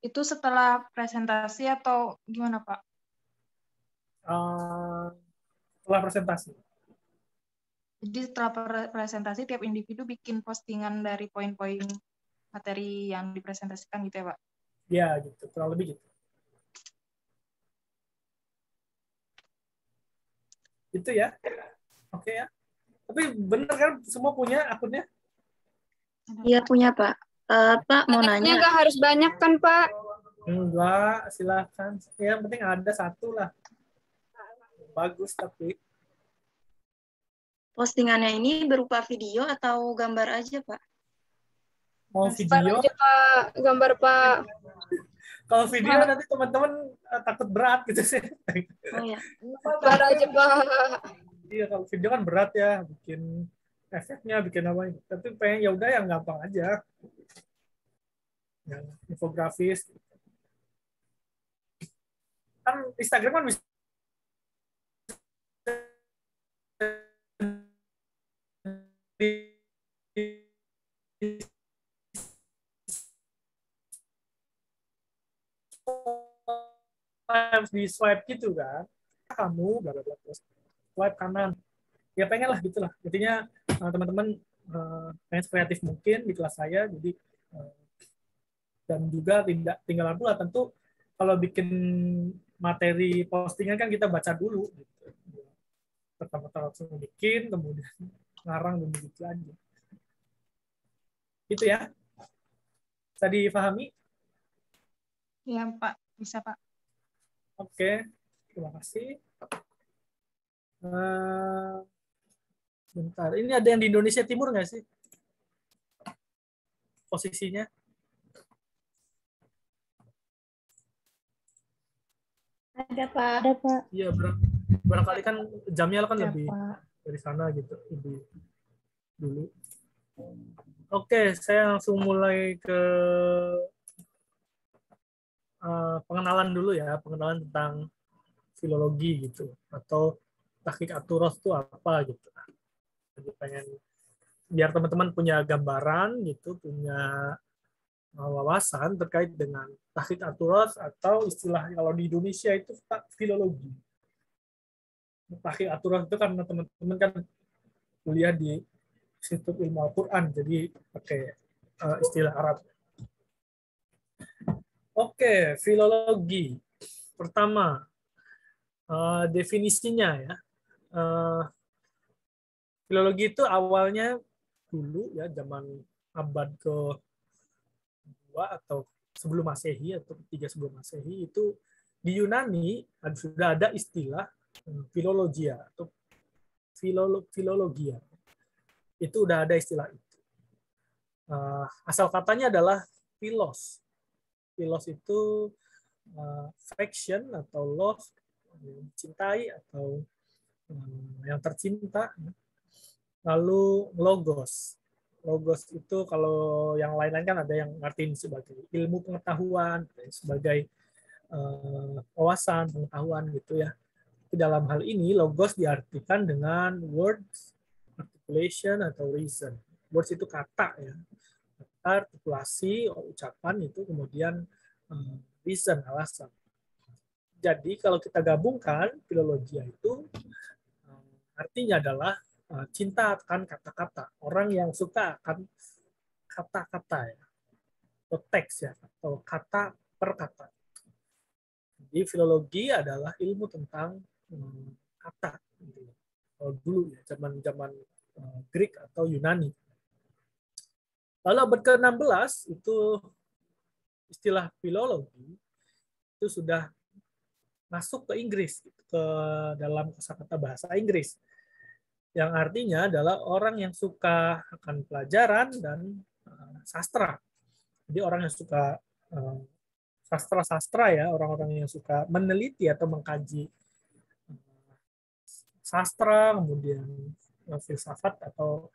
Itu setelah presentasi atau gimana, Pak? Setelah presentasi. Jadi setelah presentasi tiap individu bikin postingan dari poin-poin materi yang dipresentasikan gitu ya, Pak? Ya gitu, kurang lebih gitu. Itu ya. Oke ya. Tapi bener kan semua punya akunnya? Iya punya, Pak. Pak mau nanya. Nggak harus banyak kan, Pak? Enggak, silakan. Yang penting ada satu lah. Bagus tapi. Postingannya ini berupa video atau gambar aja, Pak? Mau video? Aja, Pak. Gambar, Pak. Kalau video nanti teman-teman takut berat gitu sih. Oh ya. Gambar aja, Pak. Iya, kalau video kan berat ya, bikin efeknya, bikin apa. Tapi pengen ya udah yang gampang aja. Yang infografis. Kan Instagram kan bisa di swipe gitu kan, kamu bla bla bla, swipe kanan ya, pengen lah gitulah intinya. Teman-teman pengen kreatif mungkin di kelas saya, jadi dan juga tidak tinggalan pula tentu kalau bikin materi postingan kan kita baca dulu gitu. Pertama-tama langsung bikin, kemudian ngarang dan begitu aja gitu ya. Bisa dipahami? Ya, Pak. Bisa, Pak. Oke, terima kasih. Bentar, ini ada yang di Indonesia Timur nggak sih posisinya? Ada, Pak. Ada, Pak. Iya, barangkali kan jamnya kan ada, lebih Pak. dari sana gitu, lebih dulu. Oke, saya langsung mulai ke pengenalan dulu ya, pengenalan tentang filologi gitu, atau tahqiq at-turas itu apa gitu. Jadi pengen biar teman-teman punya gambaran gitu, punya wawasan terkait dengan tahqiq at-turas, atau istilah kalau di Indonesia itu filologi. Tahqiq at-turas itu karena teman-teman kan kuliah di Institut Ilmu Al-Quran, jadi pakai istilah Arab. Oke, filologi. Pertama, definisinya ya. Filologi itu awalnya dulu ya zaman abad ke-2 atau sebelum Masehi atau ketiga sebelum Masehi, itu di Yunani sudah ada istilah filologia atau filologia. Itu udah ada istilah itu. Asal katanya adalah philos. Philos itu affection atau love, cintai atau yang tercinta. Lalu logos. Logos itu kalau yang lain-lain kan ada yang ngertiin sebagai ilmu pengetahuan, sebagai wawasan, pengetahuan gitu ya. Di dalam hal ini logos diartikan dengan words, articulation atau reason. Words itu kata ya. Artikulasi, ucapan itu kemudian reason, alasan. Jadi kalau kita gabungkan filologia itu artinya adalah cinta akan kata-kata. Orang yang suka akan kata-kata ya. Atau teks ya, atau kata per kata. Jadi filologi adalah ilmu tentang kata. Kalau dulu ya, zaman-zaman Greek atau Yunani. Lalu abad ke-16 itu istilah filologi itu sudah masuk ke Inggris, ke dalam kosakata bahasa Inggris, yang artinya adalah orang yang suka akan pelajaran dan sastra. Jadi orang yang suka sastra-sastra ya, orang-orang yang suka meneliti atau mengkaji sastra, kemudian filsafat atau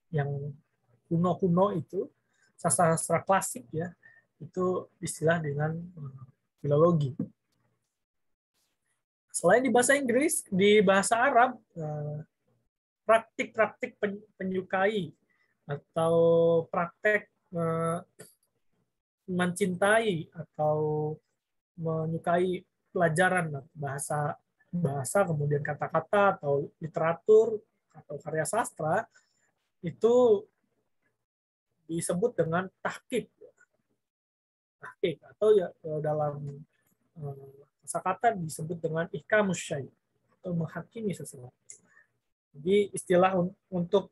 yang kuno-kuno itu, sastra klasik ya, itu istilah dengan filologi. Selain di bahasa Inggris, di bahasa Arab, praktik-praktik penyukai atau praktek mencintai atau menyukai pelajaran bahasa kemudian kata-kata atau literatur atau karya sastra itu disebut dengan tahqiq atau ya dalam kosakata disebut dengan ihkamus syai' atau menghakimi sesuatu. Jadi istilah untuk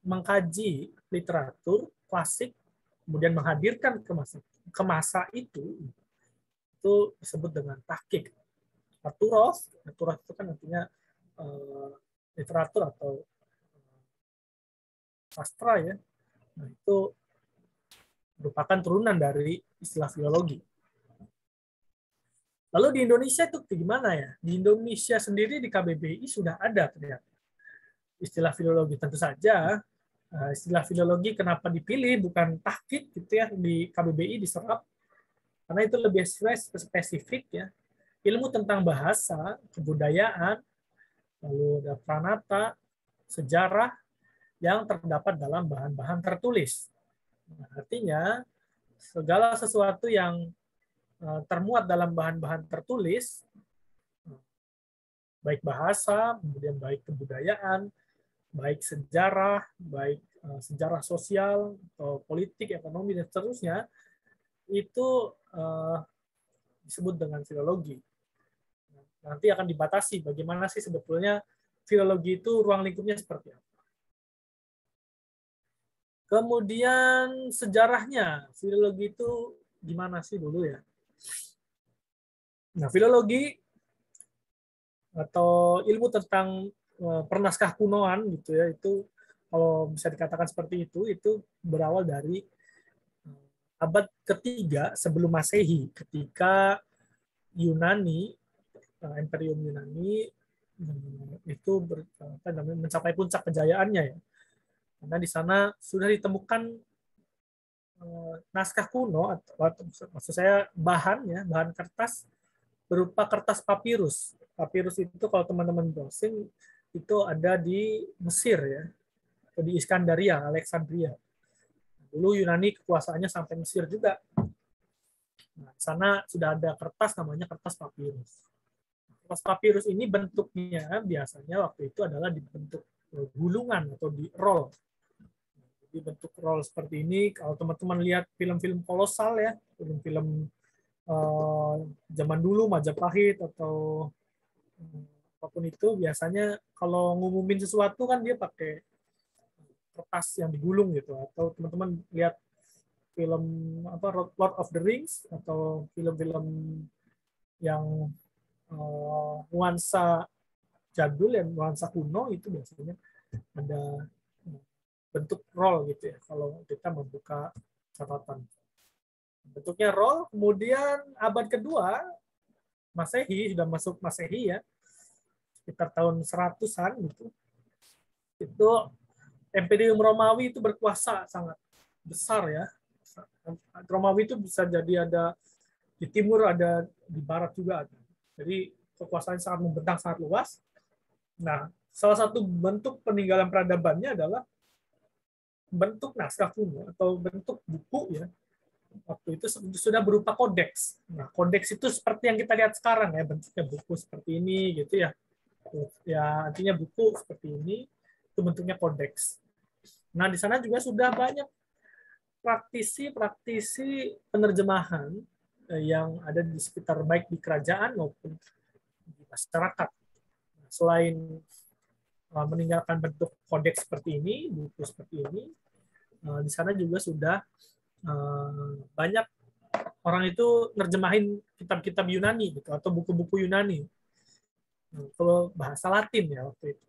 mengkaji literatur klasik kemudian menghadirkan ke masa itu disebut dengan tahqiq. Turos itu kan artinya literatur atau sastra ya. Nah, itu merupakan turunan dari istilah filologi. Lalu di Indonesia itu gimana ya? Di Indonesia sendiri di KBBI sudah ada ternyata istilah filologi. Tentu saja istilah filologi kenapa dipilih bukan tahqiq gitu ya di KBBI diserap karena itu lebih spesifik ya. Ilmu tentang bahasa, kebudayaan, lalu ada pranata, sejarah yang terdapat dalam bahan-bahan tertulis. Nah, artinya segala sesuatu yang termuat dalam bahan-bahan tertulis, baik bahasa, kemudian baik kebudayaan, baik sejarah, baik sejarah sosial, atau politik, ekonomi, dan seterusnya, itu disebut dengan filologi. Nanti akan dibatasi bagaimana sih sebetulnya filologi itu ruang lingkupnya seperti apa. Kemudian sejarahnya, filologi itu gimana sih dulu ya? Nah, filologi atau ilmu tentang pernaskah kunoan gitu ya, itu kalau bisa dikatakan seperti itu berawal dari abad ketiga sebelum Masehi, ketika Yunani, Imperium Yunani itu mencapai puncak kejayaannya ya. Karena di sana sudah ditemukan naskah kuno atau maksud saya bahan kertas berupa kertas papirus. Papirus itu kalau teman-teman browsing itu ada di Mesir ya, atau di Iskandaria, Alexandria. Dulu Yunani kekuasaannya sampai Mesir juga. Nah, di sana sudah ada kertas namanya kertas papirus. Kertas papirus ini bentuknya biasanya waktu itu adalah dibentuk gulungan atau di roll. Jadi bentuk roll seperti ini. Kalau teman-teman lihat film-film kolosal ya, film-film zaman dulu Majapahit atau apapun itu, biasanya kalau ngumumin sesuatu kan dia pakai kertas yang digulung gitu. Atau teman-teman lihat film apa Lord of the Rings atau film-film yang nuansa jadul yang nuansa kuno, itu biasanya ada bentuk roll gitu ya kalau kita membuka catatan. Bentuknya roll. Kemudian abad kedua Masehi, sudah masuk Masehi ya, sekitar tahun 100-an gitu. Itu Imperium Romawi itu berkuasa sangat besar ya. Romawi itu bisa jadi ada di timur, ada di barat juga ada. Jadi kekuasaannya sangat membentang, sangat luas. Nah, salah satu bentuk peninggalan peradabannya adalah bentuk naskah kuno atau bentuk buku ya. Waktu itu sudah berupa kodeks. Nah, kodeks itu seperti yang kita lihat sekarang ya, bentuknya buku seperti ini gitu ya. Ya, artinya buku seperti ini itu bentuknya kodeks. Nah, di sana juga sudah banyak praktisi penerjemahan yang ada di sekitar baik di kerajaan maupun di masyarakat. Selain meninggalkan bentuk kodeks seperti ini, buku seperti ini, di sana juga sudah banyak orang itu nerjemahin kitab-kitab Yunani gitu atau buku-buku Yunani. Kalau bahasa Latin ya waktu itu.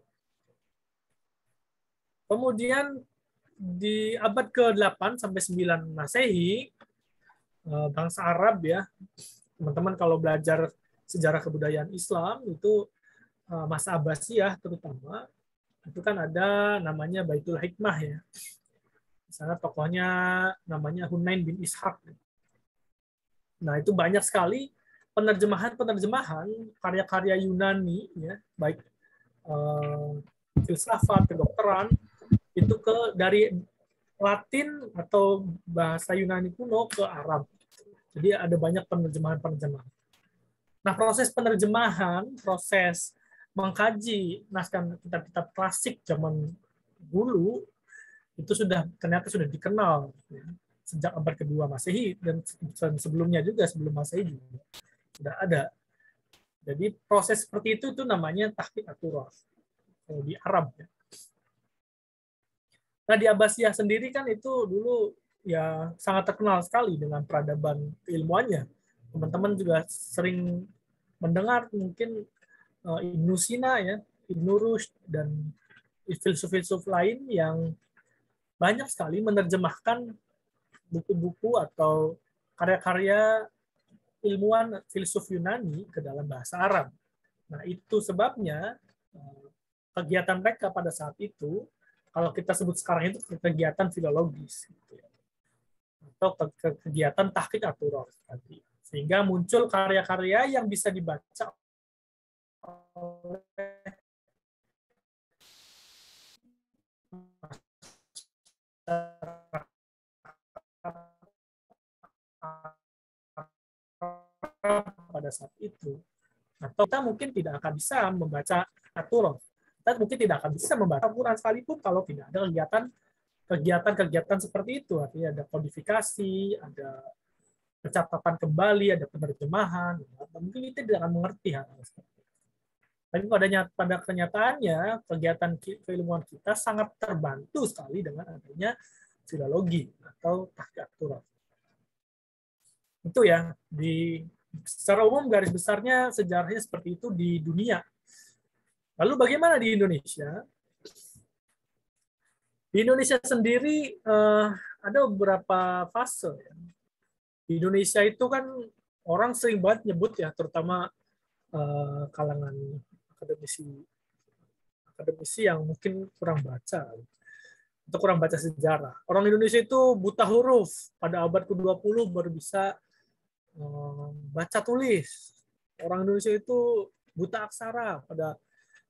Kemudian di abad ke-8 sampai 9 Masehi, bangsa Arab ya, teman-teman kalau belajar sejarah kebudayaan Islam itu masa Abbasiyah terutama, itu kan ada namanya Baitul Hikmah ya. Di sana tokohnya namanya Hunain bin Ishaq. Nah, itu banyak sekali penerjemahan karya-karya Yunani ya, baik filsafat, kedokteran, itu dari Latin atau bahasa Yunani kuno ke Arab. Jadi ada banyak penerjemahan. Nah, proses penerjemahan, proses mengkaji naskah kitab-kitab klasik zaman dulu itu ternyata sudah dikenal ya, sejak abad kedua Masehi dan sebelumnya juga, sebelum Masehi juga sudah ada. Jadi proses seperti itu namanya tahqiq at-turath di Arab ya. Nah, di Abbasiyah sendiri kan itu dulu ya sangat terkenal sekali dengan peradaban keilmuannya. Teman-teman juga sering mendengar mungkin Ibnu Sina ya, Ibnu Rushd dan filsuf-filsuf lain yang banyak sekali menerjemahkan buku-buku atau karya-karya ilmuwan filsuf Yunani ke dalam bahasa Arab. Nah, itu sebabnya kegiatan mereka pada saat itu, kalau kita sebut sekarang itu kegiatan filologis, gitu ya. Atau kegiatan tahqiq at-turath tadi. Sehingga muncul karya-karya yang bisa dibaca oleh pada saat itu. Atau kita mungkin tidak akan bisa membaca at-turath. Kita mungkin tidak akan bisa membaca Al-Quran sekalipun kalau tidak ada kegiatan seperti itu. Artinya ada kodifikasi, ada pencatatan kembali, ada penerjemahan. Mungkin kita tidak akan mengerti hal-hal seperti itu. Tapi pada kenyataannya, kegiatan keilmuan kita sangat terbantu sekali dengan adanya filologi atau tahqiq at-turath. Itu ya, secara umum garis besarnya sejarahnya seperti itu di dunia. Lalu bagaimana di Indonesia? Di Indonesia sendiri ada beberapa fase. Ya. Di Indonesia itu kan orang sering banget nyebut ya, terutama kalangan akademisi yang mungkin kurang baca atau kurang baca sejarah. Orang Indonesia itu buta huruf. Pada abad ke-20 baru bisa baca tulis. Orang Indonesia itu buta aksara. Pada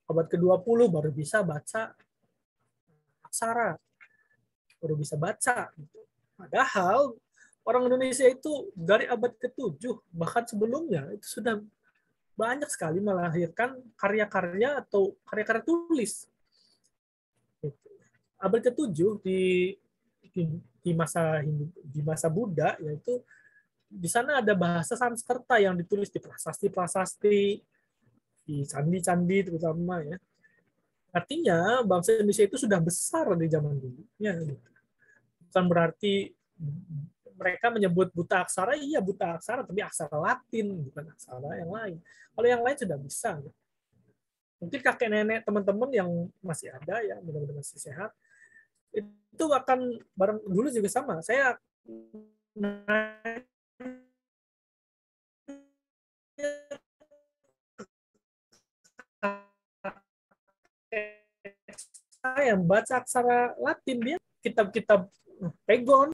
abad ke-20 baru bisa baca aksara, baru bisa baca. Padahal orang Indonesia itu dari abad ke-7 bahkan sebelumnya itu sudah banyak sekali melahirkan karya-karya atau karya-karya tulis. Abad ke-7 di masa Buddha, yaitu di sana ada bahasa Sanskerta yang ditulis di prasasti-prasasti, di candi-candi terutama ya. Artinya bangsa Indonesia itu sudah besar di zaman dulu. Ya, bukan berarti mereka menyebut buta aksara, iya buta aksara, tapi aksara Latin, bukan aksara yang lain. Kalau yang lain sudah bisa. Mungkin kakek nenek teman-teman yang masih ada, ya mudah-mudahan masih sehat, itu akan bareng dulu juga sama. Saya yang baca aksara Latin, dia kitab-kitab Pegon,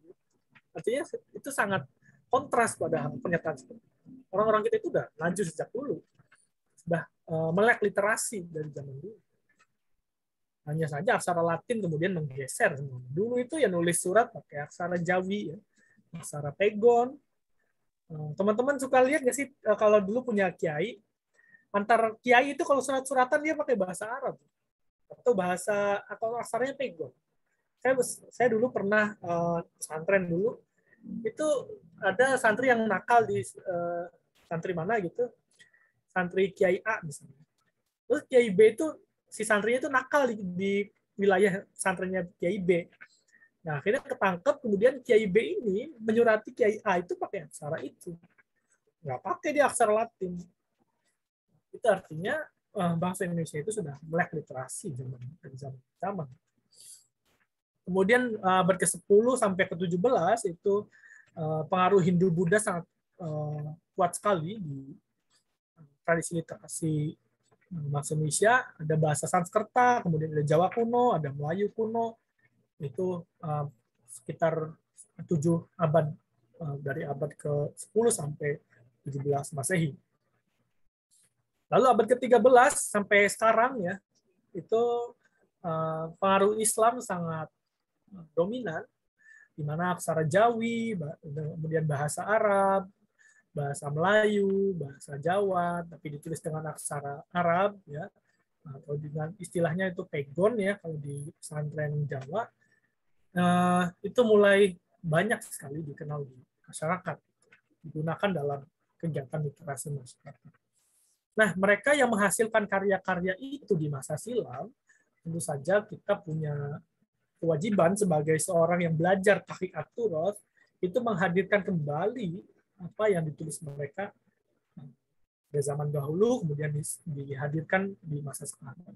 artinya itu sangat kontras pada pernyataan seperti itu. Orang-orang kita itu udah maju sejak dulu, sudah melek literasi dari zaman dulu. Hanya saja aksara Latin kemudian menggeser. Dulu itu ya nulis surat pakai aksara Jawi, ya, aksara Pegon. Teman-teman suka lihat nggak sih kalau dulu punya kiai, antar kiai itu kalau surat-suratan dia pakai bahasa Arab atau aksaranya Pegon. Saya dulu pernah pesantren dulu, itu ada santri yang nakal di santri mana gitu, santri Kiai A misalnya. Terus Kiai B itu si santrinya itu nakal di wilayah santrinya Kiai B. Nah, akhirnya ketangkep, kemudian Kiai B ini menyurati Kiai A itu pakai aksara itu. Nggak pakai dia aksara Latin. Itu artinya bangsa Indonesia itu sudah melek literasi dari zaman. Kemudian abad ke-10 sampai ke-17 itu pengaruh Hindu-Buddha sangat kuat sekali di tradisi literasi bangsa Indonesia. Ada bahasa Sanskerta, kemudian ada Jawa kuno, ada Melayu kuno. Itu sekitar 7 abad, dari abad ke-10 sampai 17 Masehi. Lalu abad ke-13 sampai sekarang ya, itu pengaruh Islam sangat dominan, di mana aksara Jawi, kemudian bahasa Arab, bahasa Melayu, bahasa Jawa, tapi ditulis dengan aksara Arab, ya, atau dengan istilahnya itu Pegon ya kalau di pesantren Jawa, itu mulai banyak sekali dikenal di masyarakat, digunakan dalam kegiatan literasi masyarakat. Nah, mereka yang menghasilkan karya-karya itu di masa silam, tentu saja kita punya kewajiban sebagai seorang yang belajar tahqiq at-turoth itu menghadirkan kembali apa yang ditulis mereka pada zaman dahulu, kemudian dihadirkan di masa sekarang.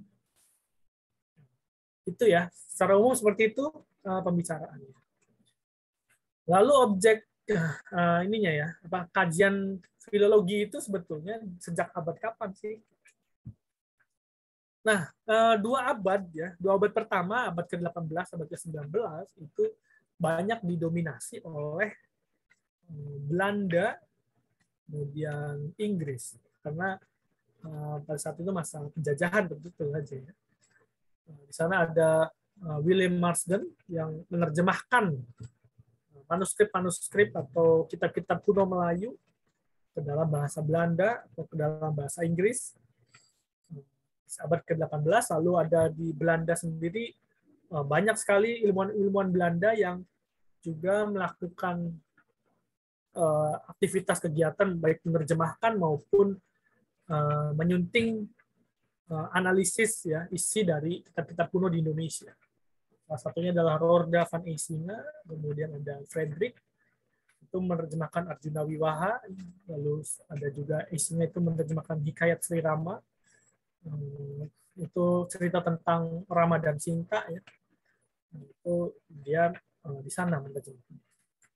Itu ya, secara umum seperti itu pembicaraannya. Lalu objek ininya ya, kajian filologi itu sebetulnya sejak abad kapan sih? Nah, 2 abad ya, 2 abad pertama, abad ke-18, abad ke-19 itu banyak didominasi oleh Belanda, kemudian Inggris, karena pada saat itu masa penjajahan tentu saja ya. Di sana ada William Marsden yang menerjemahkan manuskrip-manuskrip atau kitab-kitab kuno Melayu ke dalam bahasa Belanda atau ke dalam bahasa Inggris. Abad ke-18, lalu ada di Belanda sendiri banyak sekali ilmuwan-ilmuwan Belanda yang juga melakukan aktivitas kegiatan baik menerjemahkan maupun menyunting analisis ya isi dari kitab-kitab kuno di Indonesia. Salah satunya adalah Roorda van Eyssinga, kemudian ada Frederick itu menerjemahkan Arjuna Wiwaha, lalu ada juga Eyssinga itu menerjemahkan Hikayat Sri Rama, itu cerita tentang Rama dan Sinta ya. Itu dia di sana menerjemahkan.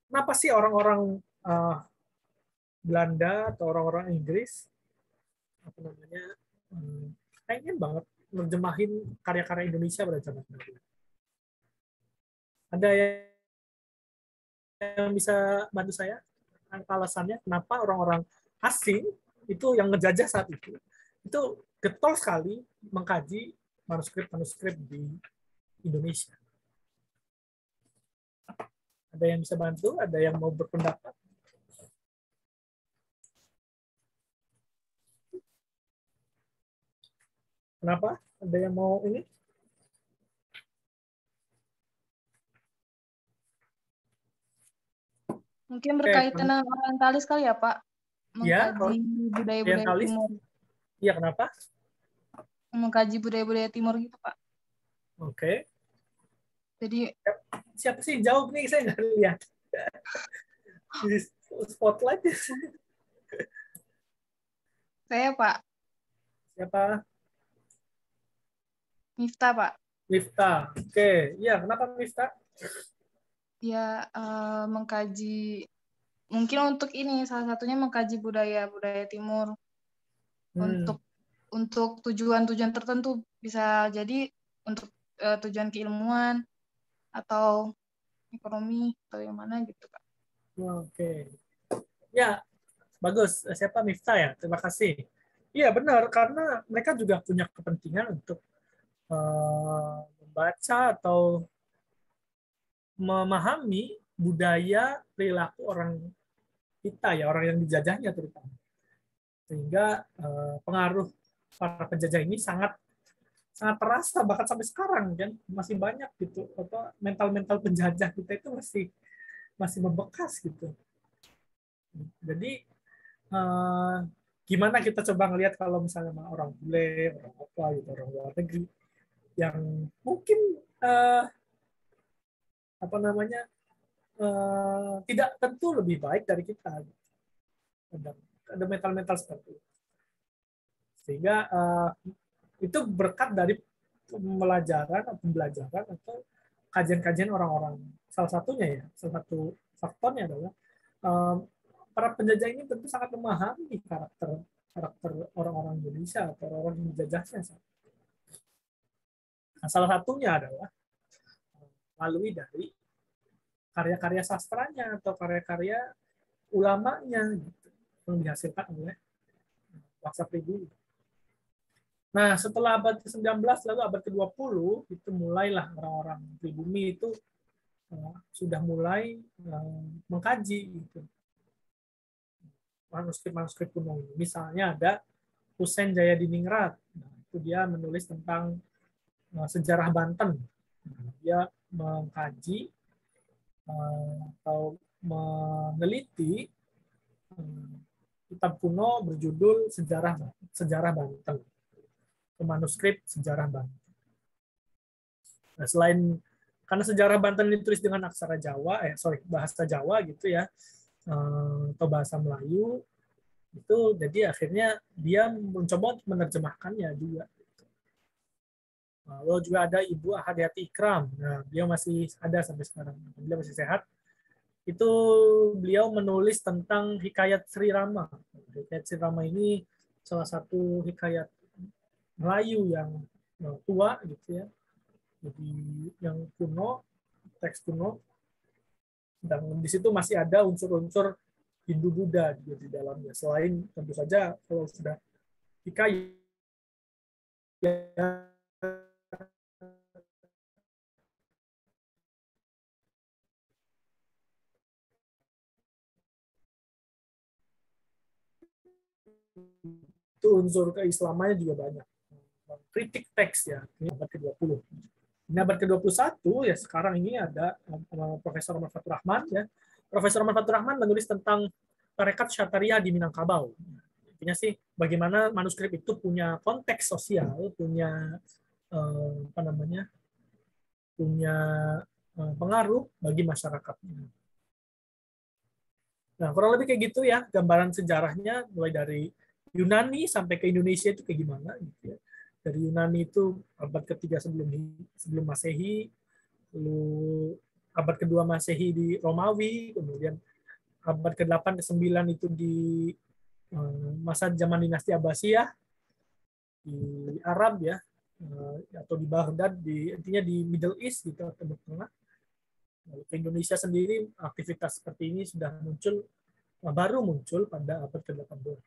Kenapa sih orang-orang Belanda atau orang-orang Inggris pengen banget nerjemahin karya-karya Indonesia pada zaman dahulu? Ada yang bisa bantu saya? Alasannya kenapa orang-orang asing itu yang ngejajah saat itu getol sekali mengkaji manuskrip-manuskrip di Indonesia? Ada yang bisa bantu? Ada yang mau berpendapat? Kenapa? Ada yang mau ini? Mungkin berkaitan dengan orientalis kali ya, Pak? Ya, Mengkaji budaya-budaya orientalis. timur. Iya, kenapa? Mengkaji budaya-budaya timur gitu, Pak. Oke. Jadi siapa sih yang jawab nih? Saya nggak lihat. Di spotlight. Saya, Pak. Siapa? Miftah, Pak. Miftah. Oke. Ya, kenapa Miftah? Ya, mengkaji, mungkin untuk ini salah satunya mengkaji budaya-budaya timur untuk tujuan-tujuan tertentu, bisa jadi untuk tujuan keilmuan atau ekonomi atau yang mana gitu, Pak. Oke. Ya, bagus. Siapa? Miftah ya? Terima kasih. Iya, benar. Karena mereka juga punya kepentingan untuk membaca atau memahami budaya perilaku orang kita, ya, orang yang dijajahnya terutama. Sehingga pengaruh para penjajah ini sangat terasa bahkan sampai sekarang, kan masih banyak gitu, apa mental penjajah kita itu masih membekas gitu. Jadi gimana kita coba ngelihat kalau misalnya orang bule, orang apa gitu, orang luar negeri yang mungkin tidak tentu lebih baik dari kita. Ada mental seperti itu. Sehingga itu berkat dari pembelajaran atau kajian-kajian orang-orang. Salah satu faktornya adalah para penjajah ini tentu sangat memahami karakter orang-orang Indonesia atau orang yang dijajahnya. Nah, salah satunya adalah melalui dari karya-karya sastranya atau karya-karya ulamanya gitu, yang dihasilkan oleh bangsa pribumi. Nah, setelah abad ke-19 lalu abad ke-20 itu mulailah orang-orang pribumi itu sudah mulai mengkaji gitu, manuskrip kuno. Misalnya ada Husein Jayadiningrat. Nah, itu dia menulis tentang sejarah Banten. Dia mengkaji atau meneliti kitab kuno berjudul Sejarah Banten, manuskrip sejarah Banten. Nah, selain karena sejarah Banten ditulis dengan aksara Jawa, bahasa Jawa gitu ya, atau bahasa Melayu, itu jadi akhirnya dia mencoba untuk menerjemahkannya juga. Lalu juga ada Ibu Ahadiati Ikram. Nah, beliau masih ada sampai sekarang. Beliau masih sehat. Itu beliau menulis tentang Hikayat Sri Rama. Hikayat Sri Rama ini salah satu hikayat Melayu yang tua gitu ya. Jadi yang kuno, teks kuno. Dan di situ masih ada unsur-unsur Hindu-Buddha di dalamnya. Selain tentu saja kalau sudah hikayat itu unsur keislamannya juga banyak. Kritik teks ya, ini abad ke-20. Ini abad ke-21 ya, sekarang ini ada Profesor Ahmad Fathur Rahman ya. Profesor Ahmad Fathur Rahman menulis tentang tarekat Syatariah di Minangkabau. Intinya sih bagaimana manuskrip itu punya konteks sosial, punya punya pengaruh bagi masyarakatnya. Nah, kurang lebih kayak gitu ya, gambaran sejarahnya mulai dari Yunani sampai ke Indonesia itu kayak gimana gitu ya. Dari Yunani itu abad ke-3 sebelum Masehi, lalu abad ke-2 Masehi di Romawi, kemudian abad ke-8 ke-9 itu di masa zaman dinasti Abbasiyah di Arab ya, atau di Baghdad, intinya di Middle East gitu, Timur Tengah. Lalu ke Indonesia sendiri aktivitas seperti ini baru muncul pada abad ke-18.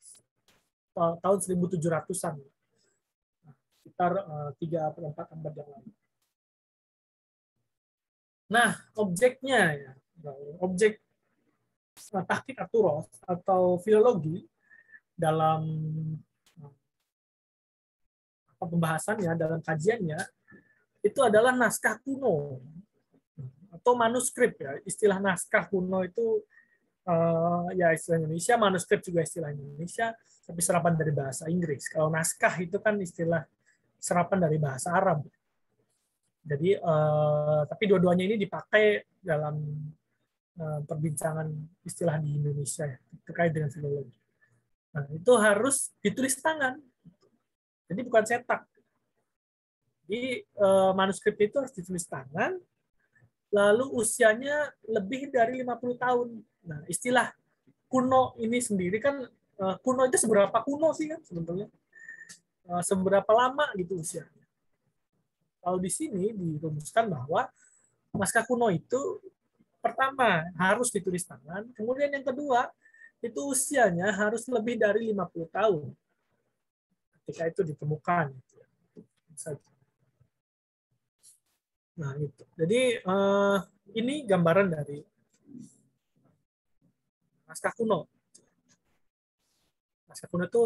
Tahun 1700-an. Sekitar 3-4 abad yang lalu. Nah, objeknya ya, objek tahqiq aturos atau filologi dalam pembahasannya dalam kajiannya itu adalah naskah kuno atau manuskrip ya. Istilah naskah kuno itu ya istilah Indonesia, manuskrip juga istilah Indonesia, tapi serapan dari bahasa Inggris. Kalau naskah itu kan istilah serapan dari bahasa Arab. Jadi tapi dua-duanya ini dipakai dalam perbincangan istilah di Indonesia ya, terkait dengan filologi. Nah, itu harus ditulis tangan. Jadi bukan cetak. Jadi manuskrip itu harus ditulis tangan, lalu usianya lebih dari 50 tahun. Nah, istilah kuno ini sendiri kan, kuno itu seberapa kuno sih kan sebetulnya? Seberapa lama gitu usianya. Kalau di sini dirumuskan bahwa naskah kuno itu pertama harus ditulis tangan, kemudian yang kedua itu usianya harus lebih dari 50 tahun ketika itu ditemukan. Nah, itu. Jadi ini gambaran dari naskah kuno. Naskah kuno itu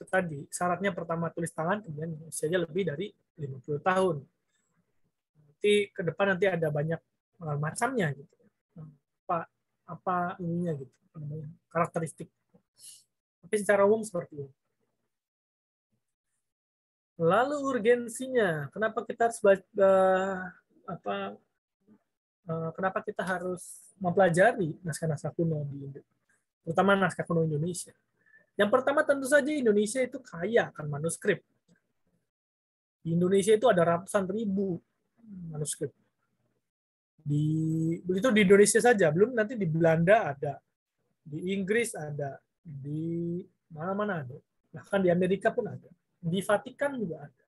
tadi syaratnya pertama tulis tangan, kemudian usianya lebih dari 50 tahun. Nanti ke depan nanti ada banyak macamnya gitu. Apa ininya gitu, karakteristik. Tapi secara umum seperti ini. Lalu urgensinya, kenapa kita harus kenapa kita harus mempelajari naskah-naskah kuno terutama naskah kuno Indonesia? Yang pertama tentu saja Indonesia itu kaya akan manuskrip. Di Indonesia itu ada ratusan ribu manuskrip. Begitu di Indonesia saja, belum nanti di Belanda ada, di Inggris ada, di mana-mana ada, bahkan di Amerika pun ada, di Vatikan juga ada,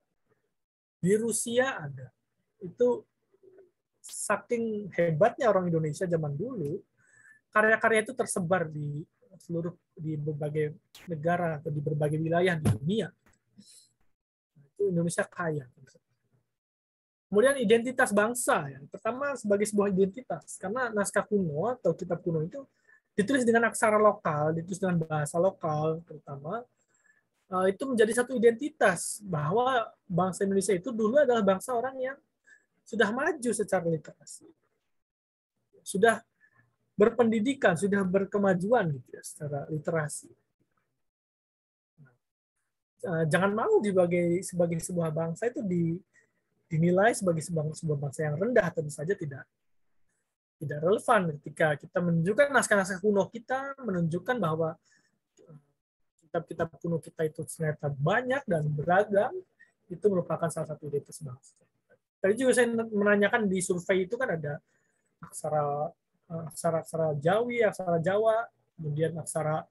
di Rusia ada. Itu saking hebatnya orang Indonesia zaman dulu, karya-karya itu tersebar di berbagai negara atau di berbagai wilayah di dunia. Itu Indonesia kaya. Kemudian identitas bangsa, ya. Pertama sebagai sebuah identitas, karena naskah kuno atau kitab kuno itu ditulis dengan aksara lokal, ditulis dengan bahasa lokal, terutama itu menjadi satu identitas bahwa bangsa Indonesia itu dulu adalah bangsa orang yang sudah maju secara literasi, sudah berpendidikan, sudah berkemajuan gitu ya, secara literasi. Jangan mau sebagai sebuah bangsa itu dinilai sebagai sebuah bangsa yang rendah, tentu saja tidak relevan ketika kita menunjukkan naskah-naskah kuno kita, menunjukkan bahwa kitab-kitab kuno kita itu ternyata banyak dan beragam, itu merupakan salah satu identitas bangsa. Tadi juga saya menanyakan di survei itu kan ada aksara Jawi, aksara Jawa, kemudian aksara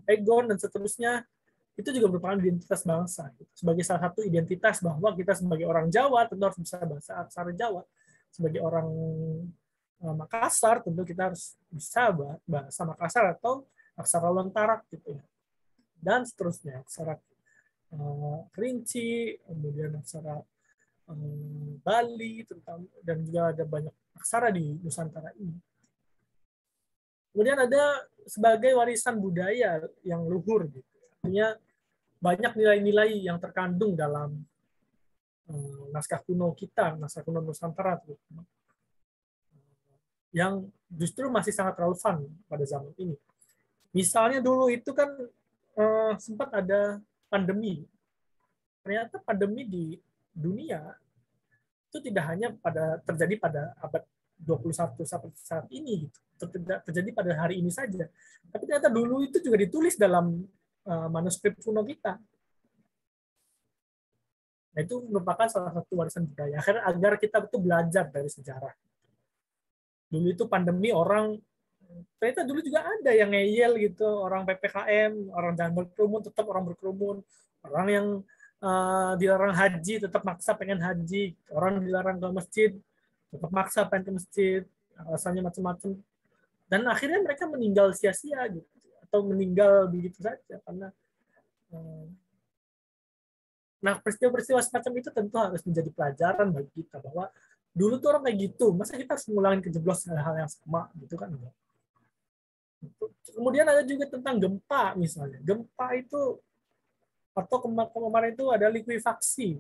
Egon dan seterusnya. Itu juga merupakan identitas bangsa. Sebagai salah satu identitas bahwa kita sebagai orang Jawa tentu harus bisa bahasa aksara Jawa. Sebagai orang Makassar tentu kita harus bisa bahasa Makassar atau aksara Lontarak gitu ya. Dan seterusnya, aksara Kerinci, kemudian aksara Bali, dan juga ada banyak aksara di Nusantara ini. Kemudian ada sebagai warisan budaya yang luhur gitu. Artinya banyak nilai-nilai yang terkandung dalam naskah kuno kita, naskah kuno Nusantara, yang justru masih sangat relevan pada zaman ini. Misalnya dulu itu kan sempat ada pandemi. Ternyata pandemi di dunia itu tidak hanya terjadi pada abad 21 seperti saat ini, gitu. Tidak terjadi pada hari ini saja. Tapi ternyata dulu itu juga ditulis dalam manuskrip kuno kita. Nah, itu merupakan salah satu warisan budaya. Agar kita betul belajar dari sejarah. Dulu itu pandemi orang, ternyata dulu juga ada yang ngeyel gitu, orang PPKM, orang jangan berkerumun, tetap orang berkerumun. Orang yang dilarang haji, tetap maksa pengen haji. Orang dilarang ke masjid, tetap maksa pengen ke masjid. Alasannya macam-macam. Dan akhirnya mereka meninggal sia-sia gitu. Atau meninggal begitu saja karena peristiwa-peristiwa semacam itu tentu harus menjadi pelajaran bagi kita bahwa dulu tuh orang kayak gitu, masa kita harus ngulangin kejeblos hal yang sama gitu kan. Kemudian ada juga tentang gempa misalnya. Gempa itu Atau kemarin itu ada likuifaksi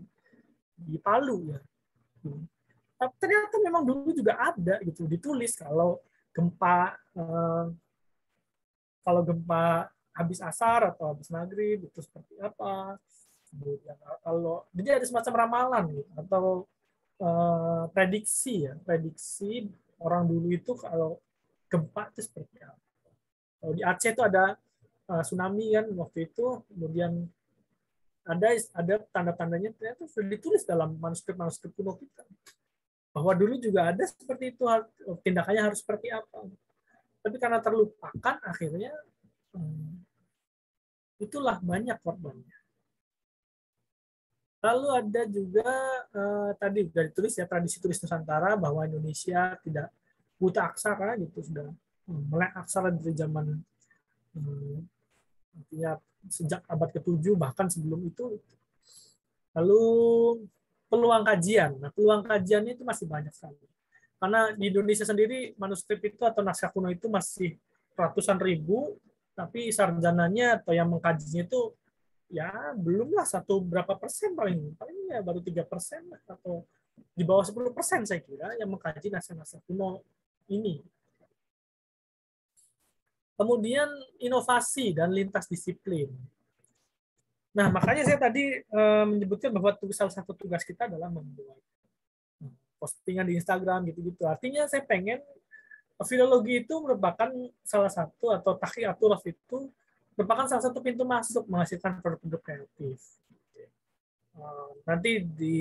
di Palu ya. Tapi ternyata memang dulu juga ada gitu, ditulis kalau gempa habis asar atau habis maghrib itu seperti apa. Kemudian kalau jadi ada semacam ramalan gitu, atau prediksi orang dulu itu kalau gempa itu seperti apa. Kalau di Aceh itu ada tsunami kan waktu itu, kemudian ada tanda-tandanya ternyata sudah ditulis dalam manuskrip kuno kita bahwa dulu juga ada seperti itu, tindakannya harus seperti apa. Tapi karena terlupakan akhirnya itulah banyak korbannya. Lalu ada juga tadi sudah ditulis ya, tradisi tulis Nusantara bahwa Indonesia tidak buta aksara gitu, sudah melek aksara dari zaman artinya sejak abad ke-7 bahkan sebelum itu. Lalu peluang kajian. Nah, peluang kajiannya itu masih banyak sekali. Karena di Indonesia sendiri manuskrip itu atau naskah kuno itu masih ratusan ribu, tapi sarjananya atau yang mengkajinya itu ya belumlah berapa persen paling ya baru 3% lah, atau di bawah 10% saya kira yang mengkaji naskah-naskah kuno ini. Kemudian inovasi dan lintas disiplin. Nah, makanya saya tadi menyebutkan bahwa salah satu tugas kita adalah membuat postingan di Instagram gitu-gitu. Artinya saya pengen filologi itu merupakan salah satu, atau tahqiq aturaf itu merupakan salah satu pintu masuk menghasilkan produk-produk kreatif. Nanti di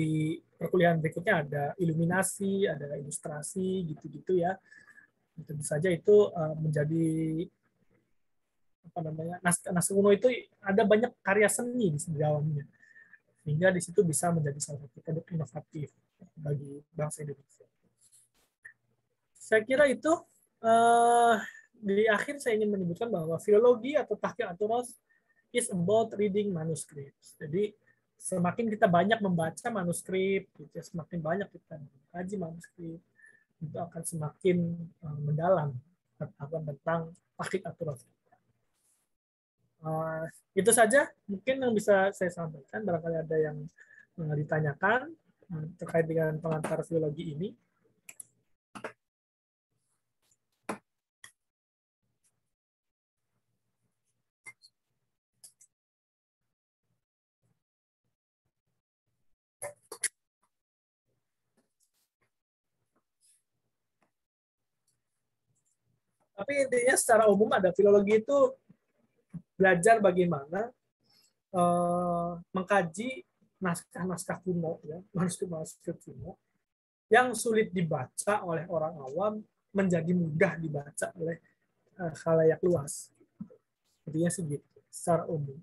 perkuliahan berikutnya ada iluminasi, ada ilustrasi, gitu-gitu ya. Tentu saja itu menjadi naskah kuno itu ada banyak karya seni di dalamnya, sehingga di situ bisa menjadi salah satu produk inovatif bagi bangsa Indonesia. Saya kira itu di akhir saya ingin menyebutkan bahwa filologi atau tahqiq aturaf is about reading manuscripts. Jadi semakin kita banyak membaca manuskrip, gitu, semakin banyak kita mengkaji manuskrip, itu akan semakin mendalam tentang tahqiq aturaf. Itu saja mungkin yang bisa saya sampaikan. Barangkali ada yang ditanyakan terkait dengan pengantar filologi ini. Tapi intinya secara umum ada filologi itu belajar bagaimana mengkaji naskah-naskah kuno, ya, manuskrip kuno yang sulit dibaca oleh orang awam menjadi mudah dibaca oleh khalayak luas. Intinya segitu secara umum.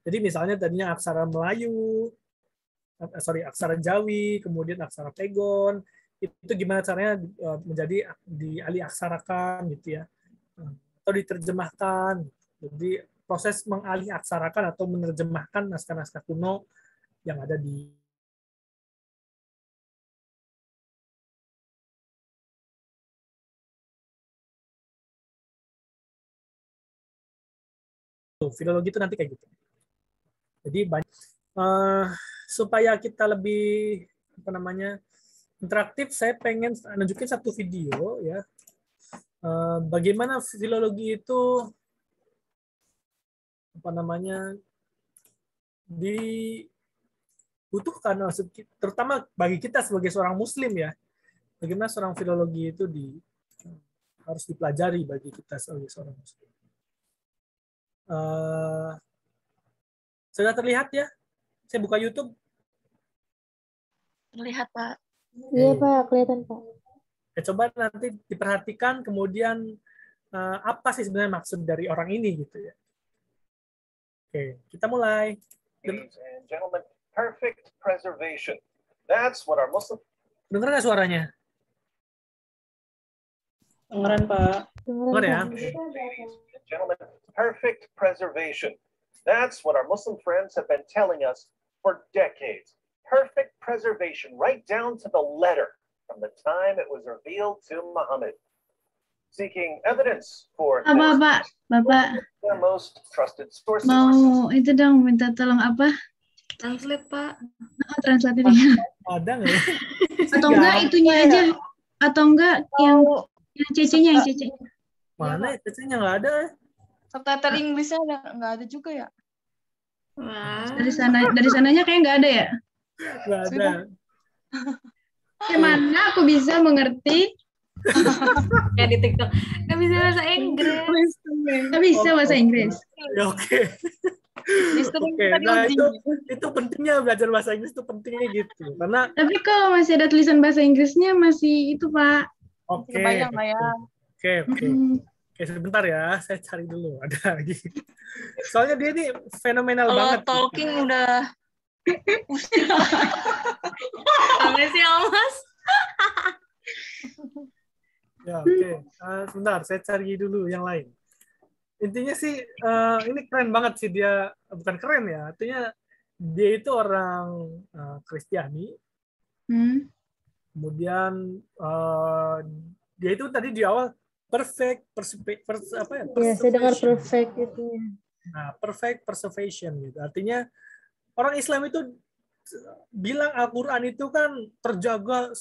Jadi misalnya tadinya aksara Melayu, aksara Jawi, kemudian aksara Pegon, itu gimana caranya menjadi dialih-aksarakan gitu ya, atau diterjemahkan. Jadi proses mengalih aksarakan atau menerjemahkan naskah-naskah kuno yang ada di filologi itu nanti kayak gitu. Jadi supaya kita lebih interaktif, saya pengen nunjukin satu video ya. Bagaimana filologi itu dibutuhkan, terutama bagi kita sebagai seorang Muslim ya. Bagaimana seorang filologi itu harus dipelajari bagi kita sebagai seorang Muslim. Sudah terlihat ya? Saya buka YouTube. Terlihat, Pak. Iya, Pak. Kelihatan, Pak. Coba nanti diperhatikan kemudian apa sih sebenarnya maksud dari orang ini gitu ya. Oke, kita mulai. Ladies and gentlemen, perfect preservation. That's what our Muslim. Dengar nggak suaranya? Dengeran, Pak. Dengar ya. Ladies and gentlemen, perfect preservation. That's what our Muslim friends have been telling us for decades. Perfect preservation, right down to the letter from the time it was revealed to Muhammad. seeking evidence for Bapak, their most trusted sources. mau itu dong minta tolong apa? Translate, Pak. Translate dia. Ada nggak ya? Atau enggak itunya aja? Atau enggak yang CC-nya, yang CC-nya? Mana ya CC-nya nggak ada? Subtitle Inggrisnya nggak ada juga ya? Dari sananya kayak nggak ada ya? Nggak ada. Gimana aku bisa mengerti? Kayak di TikTok. Nggak bisa bahasa Inggris. Nggak bisa bahasa Inggris. Ya, oke. Oke, nah itu pentingnya belajar bahasa Inggris itu pentingnya gitu. Karena tapi kalau masih ada tulisan bahasa Inggrisnya masih itu, Pak. Oke. Kebayang lah ya. Oke, sebentar ya, saya cari dulu ada lagi. Soalnya dia ini fenomenal banget. Kalau talking udah pusing. Sampai sih, Mas. Ya, oke. Sebentar, saya cari dulu yang lain. Intinya sih ini keren banget sih dia, bukan keren ya, artinya dia itu orang Kristiani. Kemudian dia itu tadi di awal perfect ya, saya dengar perfect itu. Nah, perfect preservation gitu. Artinya orang Islam itu bilang Al-Qur'an itu kan terjaga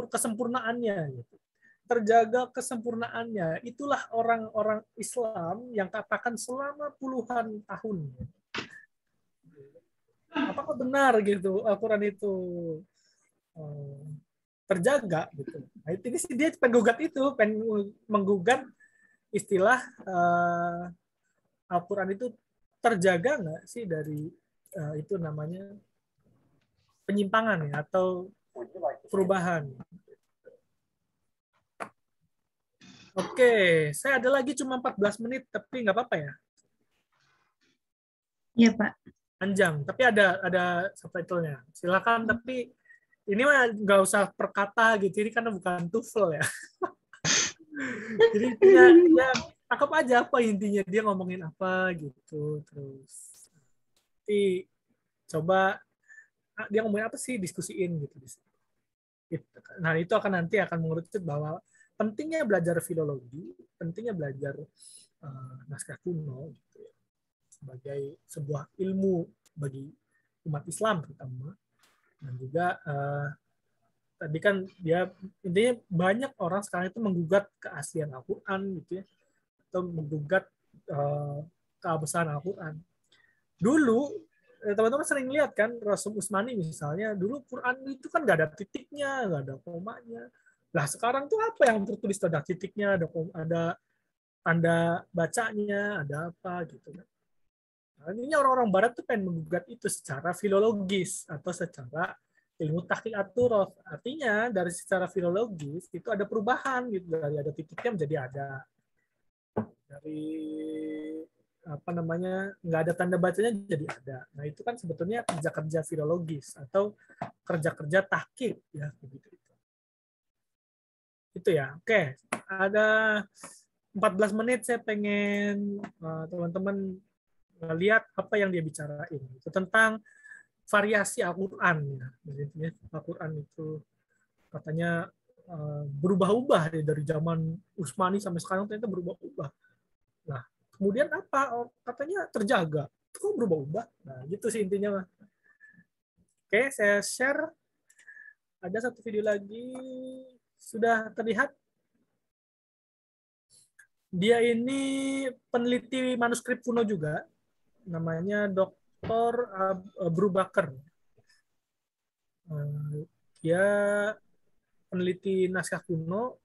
kesempurnaannya gitu. Terjaga kesempurnaannya. Itulah orang-orang Islam yang katakan selama puluhan tahun. Apakah benar gitu Al-Quran itu terjaga gitu? Nah, ini sih dia penggugat itu, menggugat istilah Al-Quran itu terjaga nggak sih dari itu namanya penyimpangan ya atau perubahan. Oke, saya ada lagi cuma 14 menit, tapi nggak apa-apa ya? Iya, Pak. Panjang, tapi ada subtitlenya. Silakan, tapi ini mah nggak usah per kata gitu, ini karena bukan TOEFL ya. Jadi ya tangkap aja apa intinya, dia ngomongin apa gitu. Terus nanti coba dia ngomongin apa sih, diskusiin gitu. Nah, itu nanti akan mengerucut bahwa pentingnya belajar filologi, pentingnya belajar naskah kuno gitu ya, sebagai sebuah ilmu bagi umat Islam terutama. Dan juga tadi kan dia intinya banyak orang sekarang itu menggugat keaslian Al-Qur'an gitu ya, atau menggugat keabsahan Al-Qur'an. Dulu teman-teman sering lihat kan Rasul Utsmani misalnya, dulu Quran itu kan nggak ada titiknya, nggak ada komanya. Lah sekarang tuh apa yang tertulis, ada titiknya, ada tanda bacanya, ada apa gitu kan. Nah, ini orang-orang barat tuh pengen menggugat itu secara filologis atau secara ilmu tahqiq at-turaf. Artinya dari secara filologis itu ada perubahan gitu, dari ada titiknya menjadi ada. Dari apa namanya, nggak ada tanda bacanya jadi ada. Nah, itu kan sebetulnya kerja-kerja filologis atau kerja-kerja tahqiq ya begitu. Itu ya. Oke, ada 14 menit saya pengen teman-teman lihat apa yang dia bicarain. Itu tentang variasi Al-Qur'an ya. Jadi Al-Qur'an itu katanya berubah-ubah dari zaman Utsmani sampai sekarang ternyata berubah-ubah. Nah, kemudian apa? Katanya terjaga. Kok berubah-ubah? Nah, gitu sih intinya. Oke, saya share. Ada satu video lagi. Sudah terlihat? Dia ini peneliti manuskrip kuno juga. Namanya Dr. Abu Bakar. Dia peneliti naskah kuno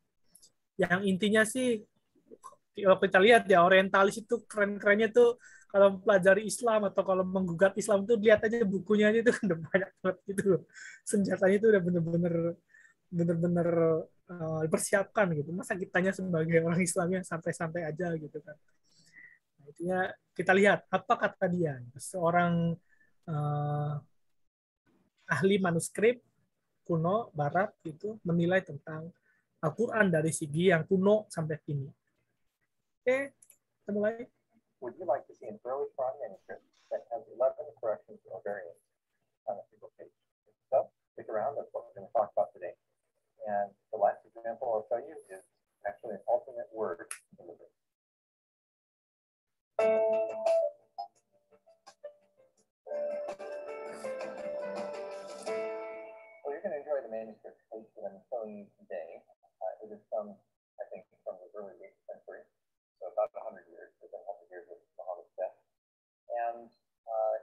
yang intinya sih, kalau kita lihat ya, orientalis itu keren-kerennya tuh kalau pelajari Islam atau kalau menggugat Islam tuh lihat aja bukunya itu udah banyak banget gitu. Senjatanya itu udah bener-bener dipersiapkan gitu. Masa kitanya sebagai orang Islamnya santai-santai aja gitu kan. Nah, intinya kita lihat apa kata dia, seorang ahli manuskrip kuno Barat itu menilai tentang Al-Quran dari segi yang kuno sampai kini. Oke, kita mulai. Would you like to see an early Quran manuscript that has 11 corrections or variants on a single page? So, stick around, that's what we're going to talk about today. And the last example I'll show you is the manuscript page that I'm showing you today. It is from, I think, from the early 8th century, so about 100 years, within 100 years of Muhammad's death. And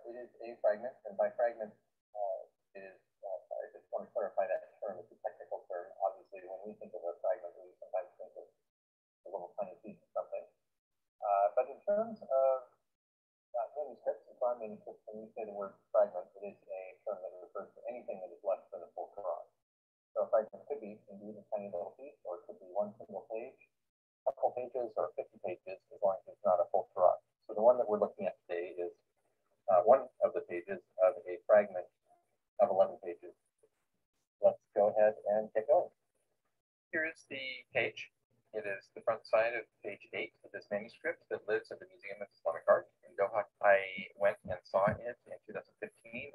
it is a fragment, and by fragment, it is, I just want to clarify that term. It's a technical term. Obviously, when we think of a fragment, we sometimes think of a little tiny piece of something. But in terms of manuscripts, and Quran manuscripts, when we say the word fragment, it is a term that refers to anything that is less than a full Quran. So a fragment could be indeed a tiny little piece, or it could be one single page, a couple pages, or 50 pages, as long as it's not a full Quran. So the one that we're looking at today is one of the pages of a fragment of 11 pages. Let's go ahead and get going. Here is the page. It is the front side of page 8 of this manuscript that lives at the Museum of Islamic Art in Doha. I went and saw it in 2015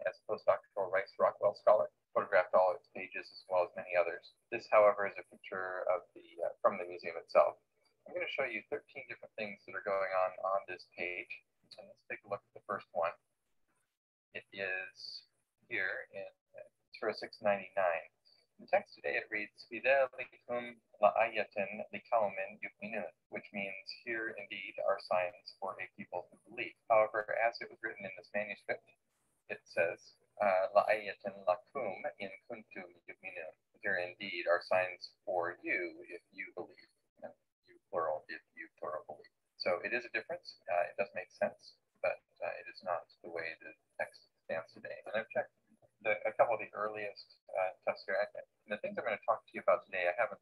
as a postdoctoral Rice Rockwell scholar, photographed all its pages as well as many others. This, however, is a picture of from the museum itself. I'm going to show you 13 different things that are going on this page. And let's take a look at the first one. It is here in Surah 699. The text today, it reads, فِذَلِكُمْ لَآيَةٍ لِقَوْمٍ يُؤْمِنُونَ, which means here indeed are signs for a people who believe. However, as it was written in this manuscript, it says, لَآيَةٍ لَكُمْ إِن كُنْتُمْ يُؤْمِنُونَ. Here indeed are signs for you if you believe. You plural, if you plural believe. So it is a difference. It does make sense, but it is not the way the text stands today. And I've checked a couple of the earliest tafsir. And the things I'm going to talk to you about today, I haven't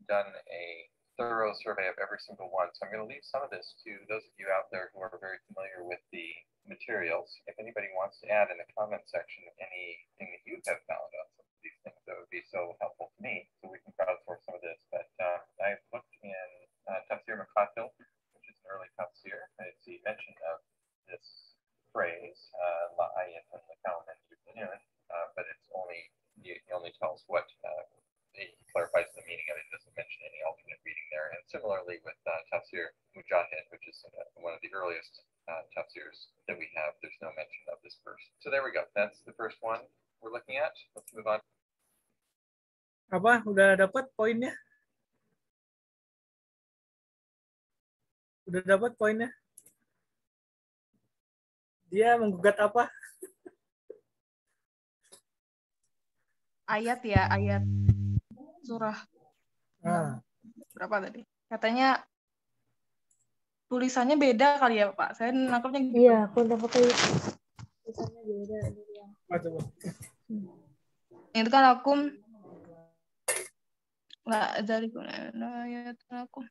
done a thorough survey of every single one, so I'm going to leave some of this to those of you out there who are very familiar with the materials. If anybody wants to add in the comment section anything that you have found on some of these things, that would be so helpful to me, so we can crowdsource some of this. But I've looked in Tafsir Muqatil, which is an early tafsir. I see mention of this phrase, La ayatan liqawmin yu'minun, but it's it only tells what it clarifies the meaning of it. It doesn't mention any alternate reading there. And similarly with Tafsir Mujahid, which is one of the earliest tafsirs that we have, there's no mention of this verse. So there we go. That's the first one we're looking at. Let's move on. Apa? Udah dapat poinnya? Udah dapat poinnya? Dia menggugat apa? Ayat ya, ayat surah berapa tadi? Katanya tulisannya beda kali ya Pak. Saya nangkapnya gitu. Iya, aku nangkapnya tulisannya beda. Itu kan akum nggak dari ayat aku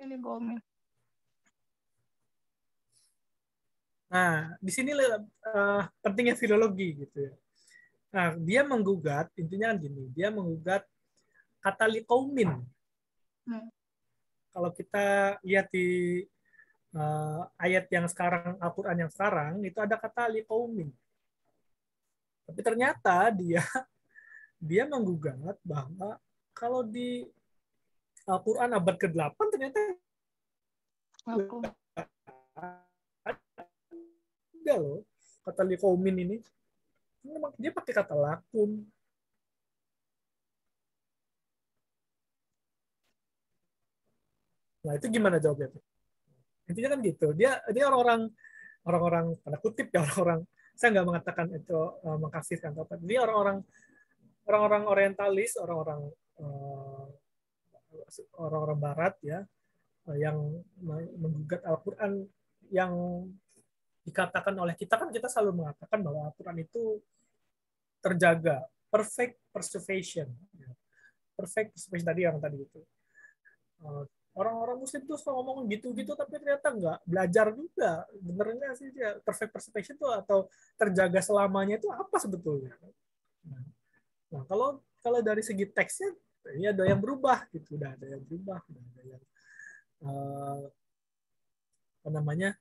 ini bohongin. Nah, di sini pentingnya filologi gitu ya. Nah, dia menggugat, intinya gini, dia menggugat kata liqaumin. Kalau kita lihat di ayat yang sekarang, Al-Quran yang sekarang, itu ada kata liqaumin. Tapi ternyata dia menggugat bahwa kalau di Al-Quran abad ke-8 ternyata enggak loh, kata liqaumin ini. Dia pakai kata lakum. Nah, itu gimana jawabnya tuh? Intinya kan gitu. Dia orang-orang tanda kutip ya, orang-orang, saya nggak mengatakan itu mengkafirkan apa. Dia orang-orang orientalis, orang-orang barat ya, yang menggugat Al-Qur'an, yang dikatakan oleh kita, kan kita selalu mengatakan bahwa Al-Qur'an itu terjaga, perfect preservation. Perfect preservation tadi yang tadi itu. Orang-orang muslim tuh suka ngomong gitu-gitu, tapi ternyata nggak belajar juga. Benernya sih dia perfect preservation tuh atau terjaga selamanya itu apa sebetulnya? Nah, kalau dari segi teksnya, ini ada yang berubah gitu, udah ada yang berubah, udah ada yang apa namanya?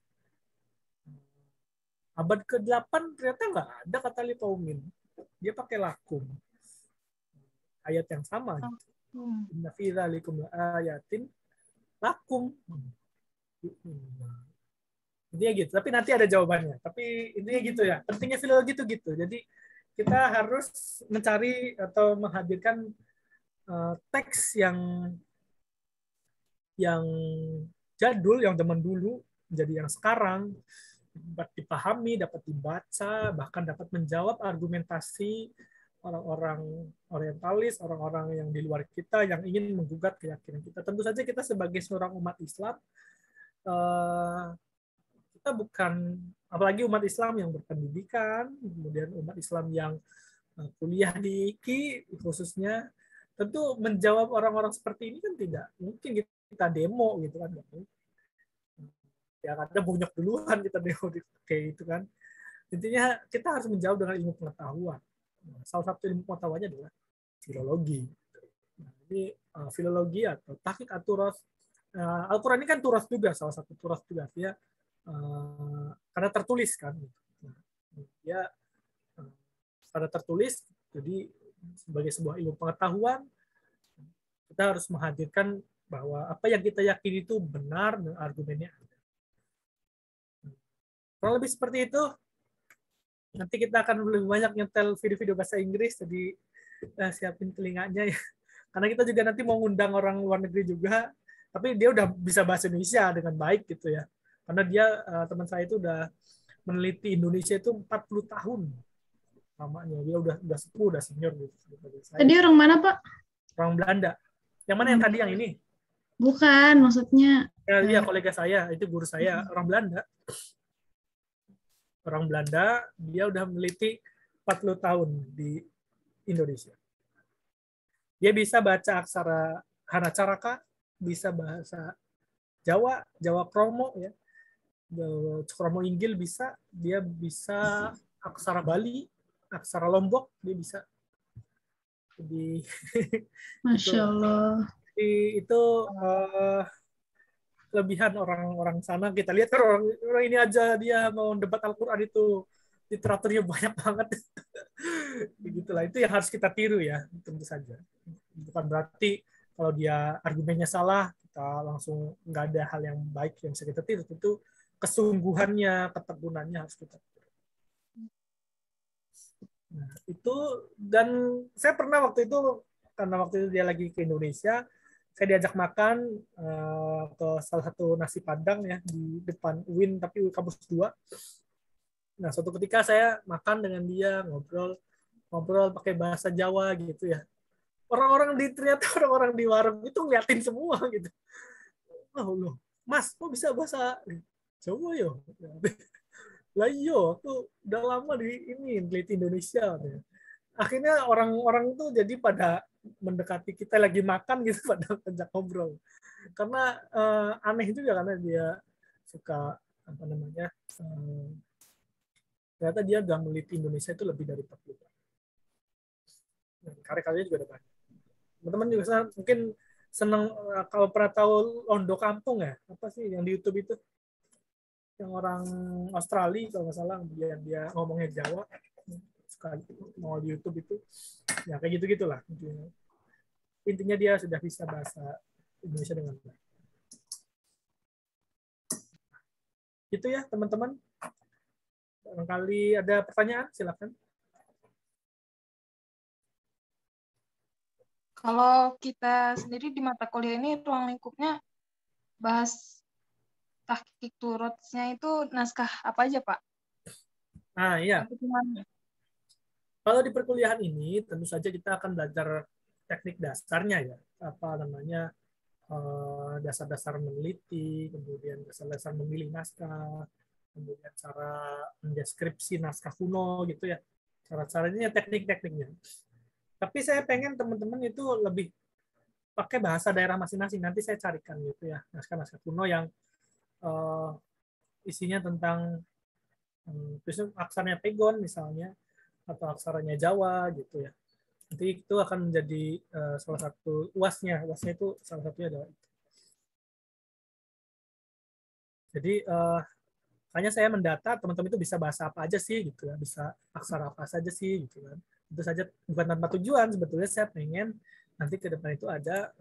Abad ke-8 ternyata nggak ada kata liqaumin. Dia pakai lakum. Ayat yang sama. Inna fi dzalikum ayatin lakum. Intinya gitu. Tapi nanti ada jawabannya. Tapi intinya gitu ya. Pentingnya filologi itu gitu. Jadi kita harus mencari atau menghadirkan teks yang jadul, yang zaman dulu menjadi yang sekarang, dapat dipahami, dapat dibaca, bahkan dapat menjawab argumentasi orang-orang orientalis, orang-orang yang di luar kita yang ingin menggugat keyakinan kita. Tentu saja kita sebagai seorang umat Islam, kita bukan, apalagi umat Islam yang berpendidikan, kemudian umat Islam yang kuliah di IKI khususnya, tentu menjawab orang-orang seperti ini kan tidak mungkin kita demo gitu kan. Ya ada bonyok duluan kita demo kayak gitu kan. Intinya kita harus menjawab dengan ilmu pengetahuan. Salah satu ilmu pengetahuannya adalah filologi. Nah, ini filologi atau tahqiq at-turas. Al-Quran ini kan turas juga, salah satu turas juga ya, karena tertulis kan. Nah, ya karena tertulis, jadi sebagai sebuah ilmu pengetahuan kita harus menghadirkan bahwa apa yang kita yakini itu benar dan argumennya ada. Kalau lebih seperti itu, nanti kita akan lebih banyak nyetel video-video bahasa Inggris, jadi siapin telinganya ya. Karena kita juga nanti mau ngundang orang luar negeri juga, tapi dia udah bisa bahasa Indonesia dengan baik gitu ya. Karena dia, teman saya itu udah meneliti Indonesia itu 40 tahun lamanya. Dia udah sepuh, udah senior gitu. Tadi orang mana, Pak? Orang Belanda. Yang mana yang tadi yang ini? Bukan, maksudnya. Iya, kolega saya, itu guru saya, orang Belanda. Orang Belanda, dia udah meneliti 40 tahun di Indonesia. Dia bisa baca aksara Hanacaraka, bisa bahasa Jawa, Jawa Kromo ya. Kromo Inggil bisa, dia bisa aksara Bali, aksara Lombok, dia bisa. Jadi Masya Allah. Itu kelebihan orang-orang sana. Kita lihat kan orang ini aja dia mau debat Al-Quran itu literaturnya banyak banget. Begitulah, itu yang harus kita tiru ya, tentu saja. Bukan berarti kalau dia argumennya salah, kita langsung nggak ada hal yang baik yang bisa kita tiru. Itu kesungguhannya, ketekunannya harus kita tiru. Nah, itu, dan saya pernah waktu itu, karena waktu itu dia lagi ke Indonesia, saya diajak makan ke salah satu nasi Padang ya di depan UIN, tapi kampus 2. Nah, suatu ketika saya makan dengan dia, ngobrol pakai bahasa Jawa gitu ya. Ternyata orang-orang di warung itu ngeliatin semua gitu. Oh loh, Mas, kok bisa bahasa Jawa yo? Lah iyo, aku udah lama di neliti Indonesia. Akhirnya orang-orang tuh jadi pada mendekati kita lagi makan gitu, pada ajak ngobrol. Karena aneh juga, karena dia suka ternyata dia udah meneliti Indonesia itu lebih dari 40 tahun. Karya-karyanya juga ada banyak. Teman-teman juga mungkin senang kalau pernah tahu Londo Kampung ya, apa sih yang di YouTube itu? Yang orang Australia kalau nggak salah, dia ngomongnya Jawa, suka mau di YouTube itu, ya kayak gitu-gitulah. Intinya dia sudah bisa bahasa Indonesia dengan baik. Gitu ya teman-teman. Barangkali ada pertanyaan, silakan. Kalau kita sendiri di mata kuliah ini, ruang lingkupnya bahas tahqiq turutsnya itu naskah apa aja, Pak? Nah, iya. Kalau di perkuliahan ini, tentu saja kita akan belajar teknik dasarnya ya, dasar-dasar meneliti, kemudian dasar-dasar memilih naskah, kemudian cara mendeskripsi naskah kuno gitu ya, cara-caranya, teknik-tekniknya. Tapi saya pengen teman-teman itu lebih pakai bahasa daerah masing-masing. Nanti saya carikan gitu ya, naskah-naskah kuno yang isinya tentang aksaranya Pegon misalnya, atau aksaranya Jawa gitu ya. Nanti itu akan menjadi salah satu UAS-nya. UAS-nya itu salah satunya adalah itu. Jadi hanya saya mendata teman-teman itu bisa bahasa apa aja sih gitu ya, bisa aksara apa saja sih gitu kan. Itu saja, bukan tanpa tujuan, sebetulnya saya pengen nanti ke depan itu ada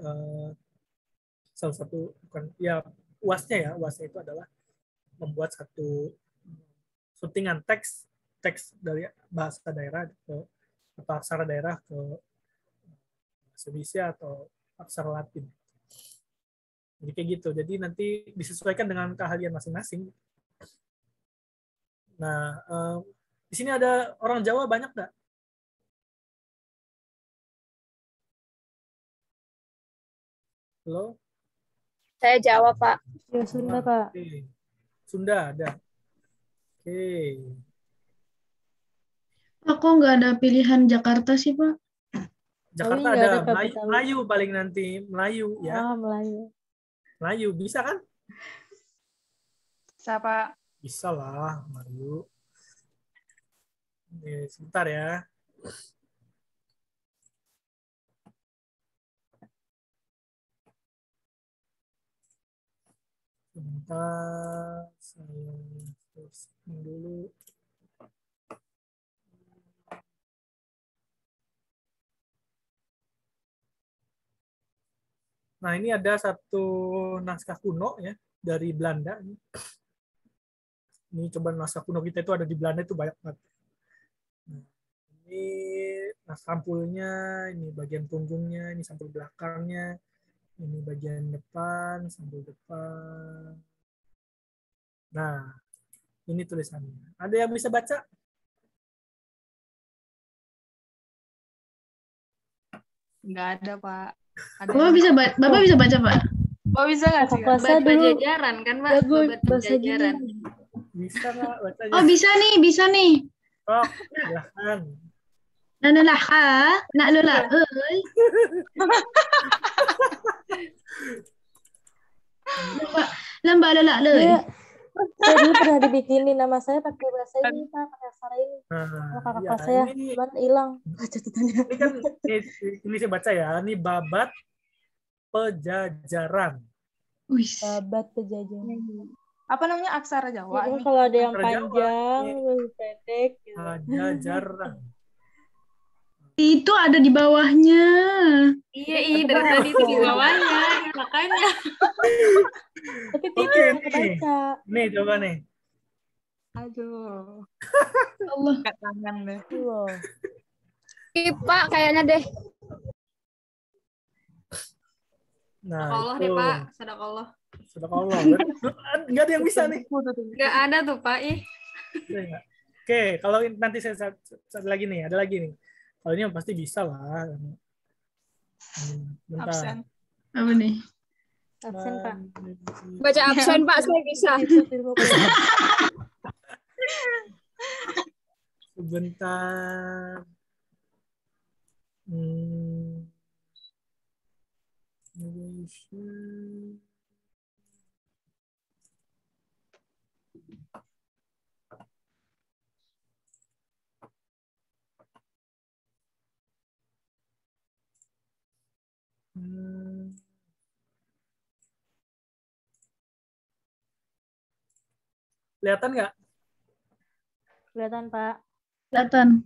salah satu, bukan ya UAS-nya ya, UAS-nya itu adalah membuat satu suntingan teks teks dari bahasa daerah ke atau aksara daerah ke bahasa Indonesia atau aksara Latin. Jadi kayak gitu. Jadi nanti disesuaikan dengan keahlian masing-masing. Nah, di sini ada orang Jawa banyak nggak? Halo? Saya Jawa, Pak. Ya, Sunda, Pak. Oke. Sunda ada. Oke. Aku nggak ada pilihan Jakarta sih, Pak. Jakarta Tapi nggak ada ada Pak, Melayu, Betawi. Melayu paling nanti. Melayu ya. Ah, Melayu. Melayu bisa kan? Siapa? Bisa lah, Melayu. Oke, sebentar ya. Sebentar, saya searching dulu. Nah, ini ada satu naskah kuno ya dari Belanda. Ini coba naskah kuno kita itu ada di Belanda itu banyak banget. Nah, ini sampulnya, ini bagian punggungnya, ini sampul belakangnya, ini bagian depan, sampul depan. Nah, ini tulisannya. Ada yang bisa baca? Nggak ada, Pak. Ada Bapak bisa baca, Pak? Bapak bisa nggak sih? Bahasa Babat dulu. Pajajaran kan, Pak? Jago Babat bahasa Pajajaran. gini. Bisa nggak bacanya? Oh, bisa nih. Oh, silahkan. Nah, nak lola, lamba lola, Iya. Saya dulu pernah dibikinin nama saya pakai bahasa ini, Pak, pakai aksara ini. Sama kakak Ya, kelas saya, ini cuman hilang catatannya. kan ini saya baca ya. Ini Babat Pajajaran. Babat Pajajaran. Apa namanya aksara Jawa? Ya, nih? kalau ada yang Aksara Jawa, panjang, ini. pendek. Gitu. Pajajaran. Itu ada di bawahnya. Iya, dari tadi itu di bawahnya, makanya. Tapi Oke, tidak nih. baca. Nih, coba nih. Aduh. Allah. Angkat tangan deh. Loh. Pak, kayaknya deh. Nah, Sadaqallah itu. deh, Pak. Sadaqallah. Sadaqallah. Nggak ada yang bisa nih. Nggak ada tuh, Pak. Ih. Oke, kalau nanti saya satu lagi nih, ada lagi nih. Kalau ini pasti bisa lah. Bentar. Absen. Apa nih? Absen, Pak. Baca absen, Pak, saya bisa. Sebentar. Kelihatan nggak? Kelihatan, Pak. Kelihatan.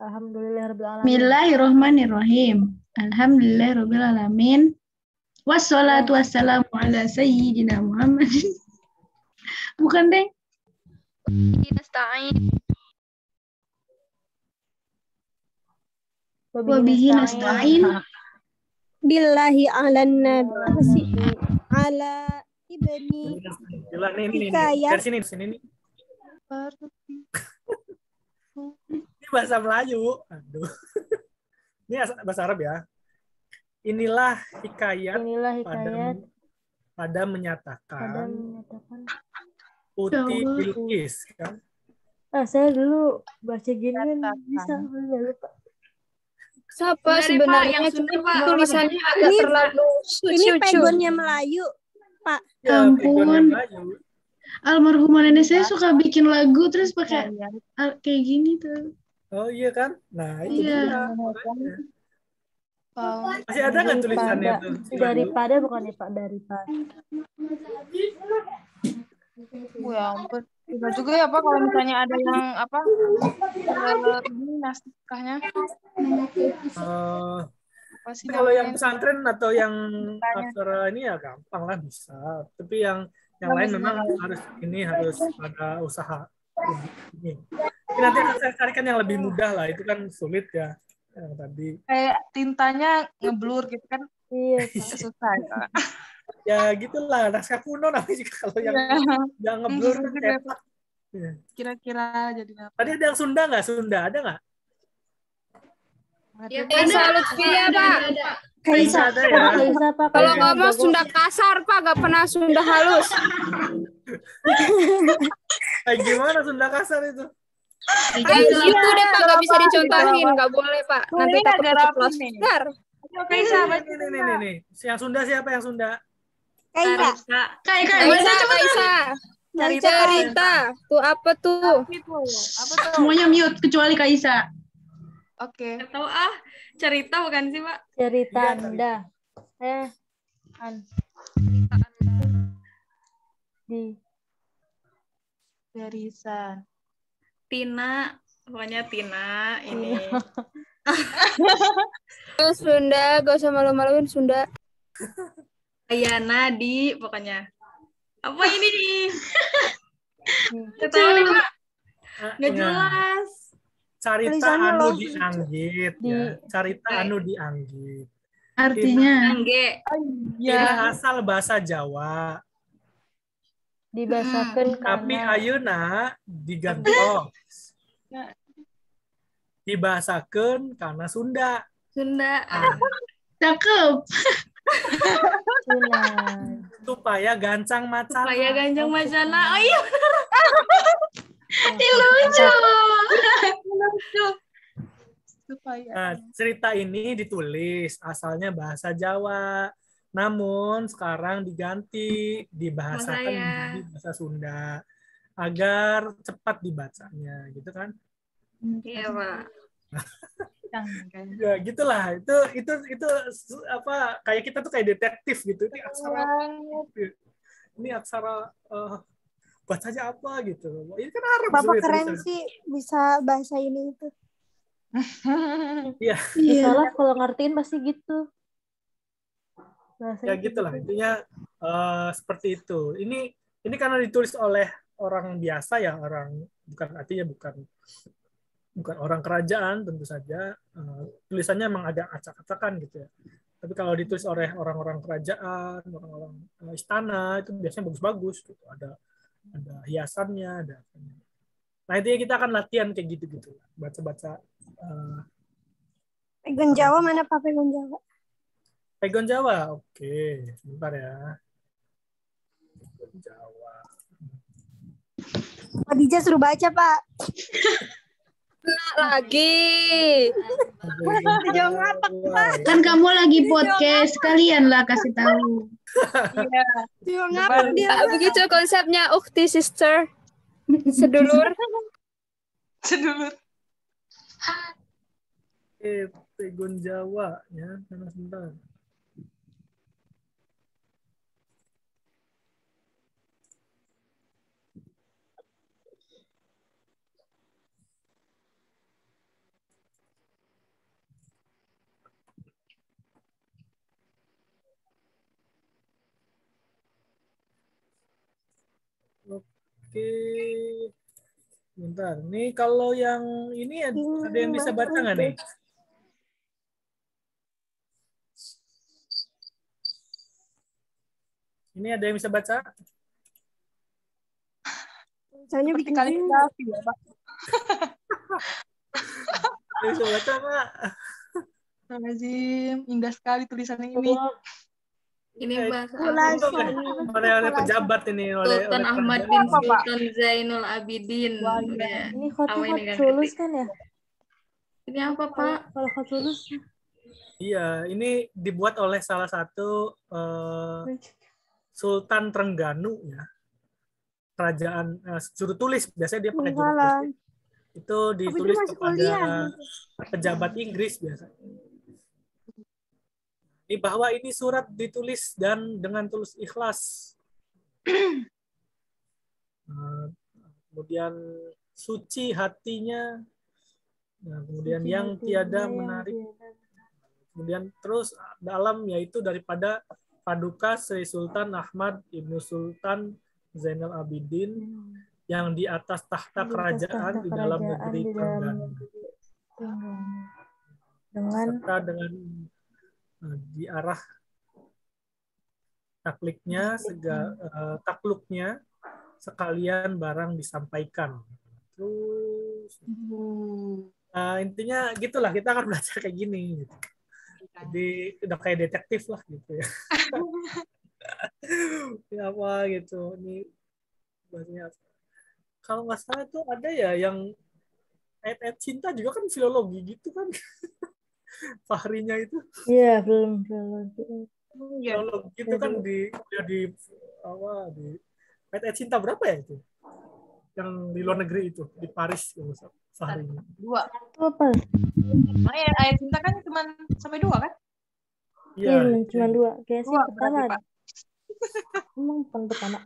Alhamdulillahirrahmanirrahim. Bismillahirrahmanirrahim. Alhamdulillahirrahmanirrahim. Wassalatu wassalamu ala sayyidina Muhammad. Bukan, deh. Nasta'in. Wabihi nasta'in. Billahi ala nabi. Apa sih? Ala ibni Nih. Hikayat. Dari sini nih. Ini bahasa Melayu. Aduh. Ini bahasa Arab ya. Inilah hikayat pada menyatakan Putih Bilqis kan. Saya dulu baca ginian bisa lupa. Siapa sebenarnya cuma tulisannya agak terlalu ini pegonnya Melayu, Pak. Ya ampun. Almarhumah nenek saya suka bikin lagu terus pakai kayak gini tuh. Oh iya kan? Nah itu iya. Masih ada nggak tulisannya tuh? Daripada bukan ya Pak, daripada. Ya ampun. Juga juga ya Pak kalau misalnya ada yang apa? Ini naskahnya. Kalau yang pesantren atau yang aksara ini ya gampang lah bisa. Tapi yang lain memang harus ada usaha ini. Nanti akan saya carikan yang lebih mudah lah. Itu kan sulit ya. Yang tadi. Kayak tintanya ngeblur gitu kan. Iya. Susah ya. Ya gitulah, naskah kuno namanya kalau yang ngeblur kan cetak. Kira-kira jadi apa? Tadi ada yang Sunda nggak? Sunda ada nggak? Ya, Kaisa Lutfia, Pak. Kaisa ada ya. Kalau ngomong Sunda kasar, Pak, gak pernah Sunda halus. Gimana Sunda kasar itu? Itu deh, Pak, gak bisa dicontohin, gak boleh, Pak. Nanti takut keceplos. Bentar. Kaisa, nih. Yang Sunda siapa yang Sunda? Kaisa. Cerita. Tuh apa tuh? Semuanya mute kecuali Kaisa. Oke. Tahu cerita bukan sih, Pak? Cerita Anda. Barisan. Tina, pokoknya Tina ini. Sunda, gak usah malu-maluin Sunda. Ayana di pokoknya. Apa ini nih? Ketahuan nih, Pak. Nggak jelas. Carita anu dianggit ya. Carita anu dianggit. Artinya Angge. Tina asal bahasa Jawa. Dibasakeun tapi ayeuna digantos. Dibahasakeun karena Sunda. Cakep. Supaya gancang macana. Oh iya benar. Lucu. Nah, cerita ini ditulis asalnya bahasa Jawa, namun sekarang diganti dibahasakan menjadi bahasa Sunda agar cepat dibacanya, gitu kan? Iya, Pak. Ya gitulah, itu apa, kayak kita tuh kayak detektif gitu. Ini aksara bacanya apa gitu. Ini kan Arab. Bapak keren sih bisa bahasa ini itu. Iya. Salah kalau ngertiin pasti gitu. Ya gitulah, intinya seperti itu. Ini karena ditulis oleh orang biasa ya, artinya bukan orang kerajaan tentu saja. Tulisannya memang ada acak-acakan gitu ya. Tapi kalau ditulis oleh orang-orang kerajaan, orang-orang istana itu biasanya bagus-bagus gitu. Ada hiasannya, ada. Nah, intinya kita akan latihan kayak gitu-gitu. Baca-baca. Pegon Jawa mana Pak Pegon Jawa? Pegon Jawa, oke. Sebentar ya. Pegon Jawa. Pak Dija suruh baca, Pak. Lagi. Jangan apa, Pak? Kan kamu lagi podcast, kalian lah kasih tahu. Iya. Ngapa dia? Begitu konsepnya ukti sister. Sedulur. Pegon Jawa ya, sebentar. Oke. Bentar. Nih kalau yang ini ada yang bisa baca nggak nih? Ini ada yang bisa baca? Soalnya bikin kaligrafi ya, Pak. Bisa baca, Pak? Lazim, indah sekali tulisannya ini. Ini bahasa oleh pejabat ini, Sultan Ahmad bin Sultan Zainul Abidin. Ini Khotulus kan ya? Ini apa, Pak? Kalau Khotulus. Iya, ini dibuat oleh salah satu Sultan Trengganu ya. Kerajaan juru tulis, biasanya dia pakai juru tulis. Itu ditulis kepada pejabat Inggris biasanya. Bahwa ini surat ditulis dan dengan tulus ikhlas. Kemudian suci hatinya. Nah, kemudian suci yang tiada menarik. Kemudian terus dalam yaitu daripada Paduka Sri Sultan Ahmad Ibnu Sultan Zainal Abidin yang di atas tahta kerajaan di dalam negeri Trengganu. Serta dengan di arah takluknya sekalian barang disampaikan. Terus intinya gitulah, kita akan belajar kayak gini gitu. Jadi udah kayak detektif lah gitu ya. Ya apa gitu. Ini bahasanya kalau nggak salah tuh ada ya yang ayat-ayat cinta juga kan filologi gitu kan. Fahrinya itu. Iya, film filologi. Filologi itu kan di ayat-ayat cinta berapa ya itu? Yang di luar negeri itu, di Paris Fahrinya. 2. Apa? Ayat cinta kan cuma sampai 2 kan? Iya, cuma 2. Kayaknya sih pertama. Emang bukan pertama.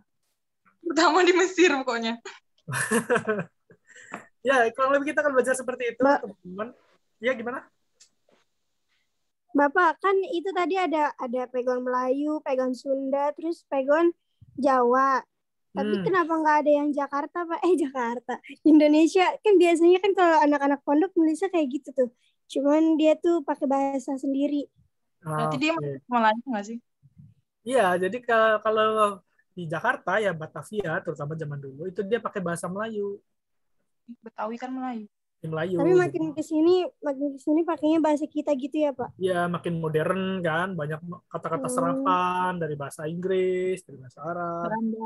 Pertama di Mesir pokoknya. Ya, kalau lebih kita akan belajar seperti itu, teman-teman. Ya, gimana? Bapak, kan itu tadi ada pegon Melayu, pegon Sunda, terus pegon Jawa. Tapi kenapa nggak ada yang Jakarta, Pak? Jakarta. Indonesia, kan biasanya kan kalau anak-anak pondok nulisnya kayak gitu tuh. Cuman dia tuh pakai bahasa sendiri. Berarti dia Melayu nggak sih? Iya, jadi kalau di Jakarta ya Batavia, terutama zaman dulu, itu dia pakai bahasa Melayu. Betawi kan Melayu. Melayu. Tapi makin kesini pakainya bahasa kita gitu ya, Pak? Iya, makin modern kan, banyak kata-kata serapan dari bahasa Inggris, dari bahasa Arab. Gitu.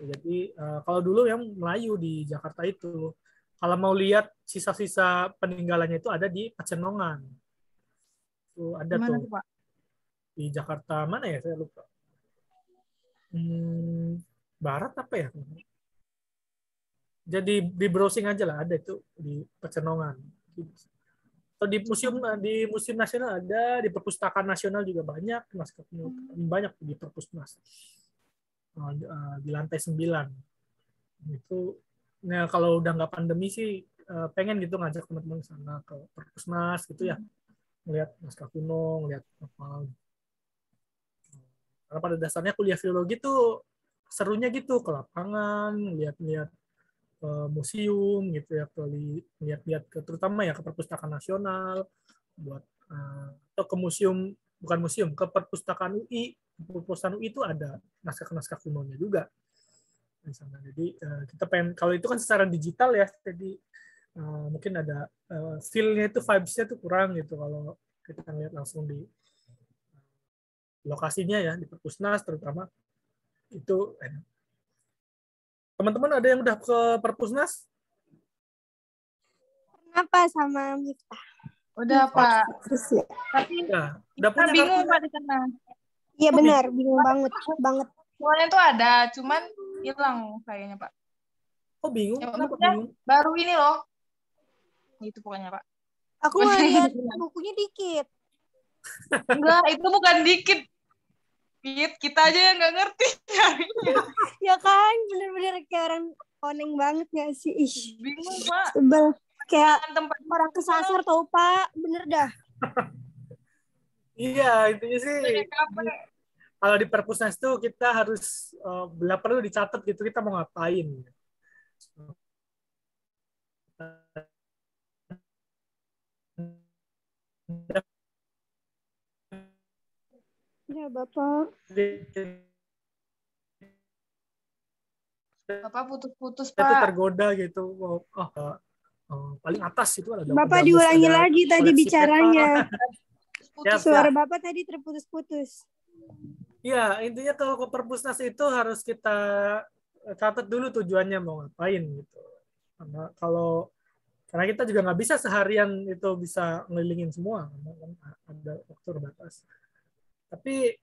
Jadi kalau dulu yang Melayu di Jakarta itu, kalau mau lihat sisa-sisa peninggalannya itu ada di Pacenongan. Itu ada tuh. Pak? Di Jakarta mana ya, saya lupa. Barat apa ya? Jadi di browsing aja lah, ada itu di Pecenongan. Atau di museum nasional ada, di perpustakaan nasional juga banyak, banyak di perpusnas. Di lantai 9. Itu nah kalau udah nggak pandemi sih pengen gitu ngajak teman-teman sana ke perpusnas gitu ya. Ngelihat naskah kuno, ngelihat apa. Karena pada dasarnya kuliah filologi tuh serunya gitu, ke lapangan, lihat-lihat museum gitu ya, lihat-lihat terutama ya ke perpustakaan nasional, buat atau ke museum, bukan museum, ke perpustakaan UI. Perpustakaan UI itu ada naskah-naskah kunonya juga di sana. Jadi kita pengen, kalau itu kan secara digital ya, jadi mungkin ada feel-nya itu, vibes-nya tuh kurang gitu kalau kita lihat langsung di lokasinya ya, di perpusnas terutama itu. Teman-teman ada yang udah ke perpusnas? Kenapa sama Miftah? Udah, Pak. Tapi ya, udah punya bingung Pak di sana. Iya benar, bingung banget. Soalnya tuh ada, cuman hilang kayaknya, Pak. Oh, bingung? Ya, kenapa bingung? Baru ini loh. Itu pokoknya, Pak. Aku ngeliat bukunya dikit. Enggak, itu bukan dikit. Kita aja yang nggak ngerti Ya kan, bener-bener kayak orang koneng banget nggak sih? Bingung, Pak. Sebel. Kayak orang kesasar tau, Pak. Bener dah. Iya, intinya sih kalau di perpusnas tuh kita harus perlu dicatat gitu, kita mau ngapain. Ya, Bapak. Bapak putus-putus, Pak. Itu tergoda gitu. Paling atas itu ada. Bapak diulangi lagi tadi bicaranya. Ya, Suara Bapak tadi terputus-putus. Iya, intinya kalau ke perpusnas itu harus kita catat dulu tujuannya mau ngapain gitu. Karena kita juga nggak bisa seharian itu bisa ngelilingin semua, ada waktu terbatas. Tapi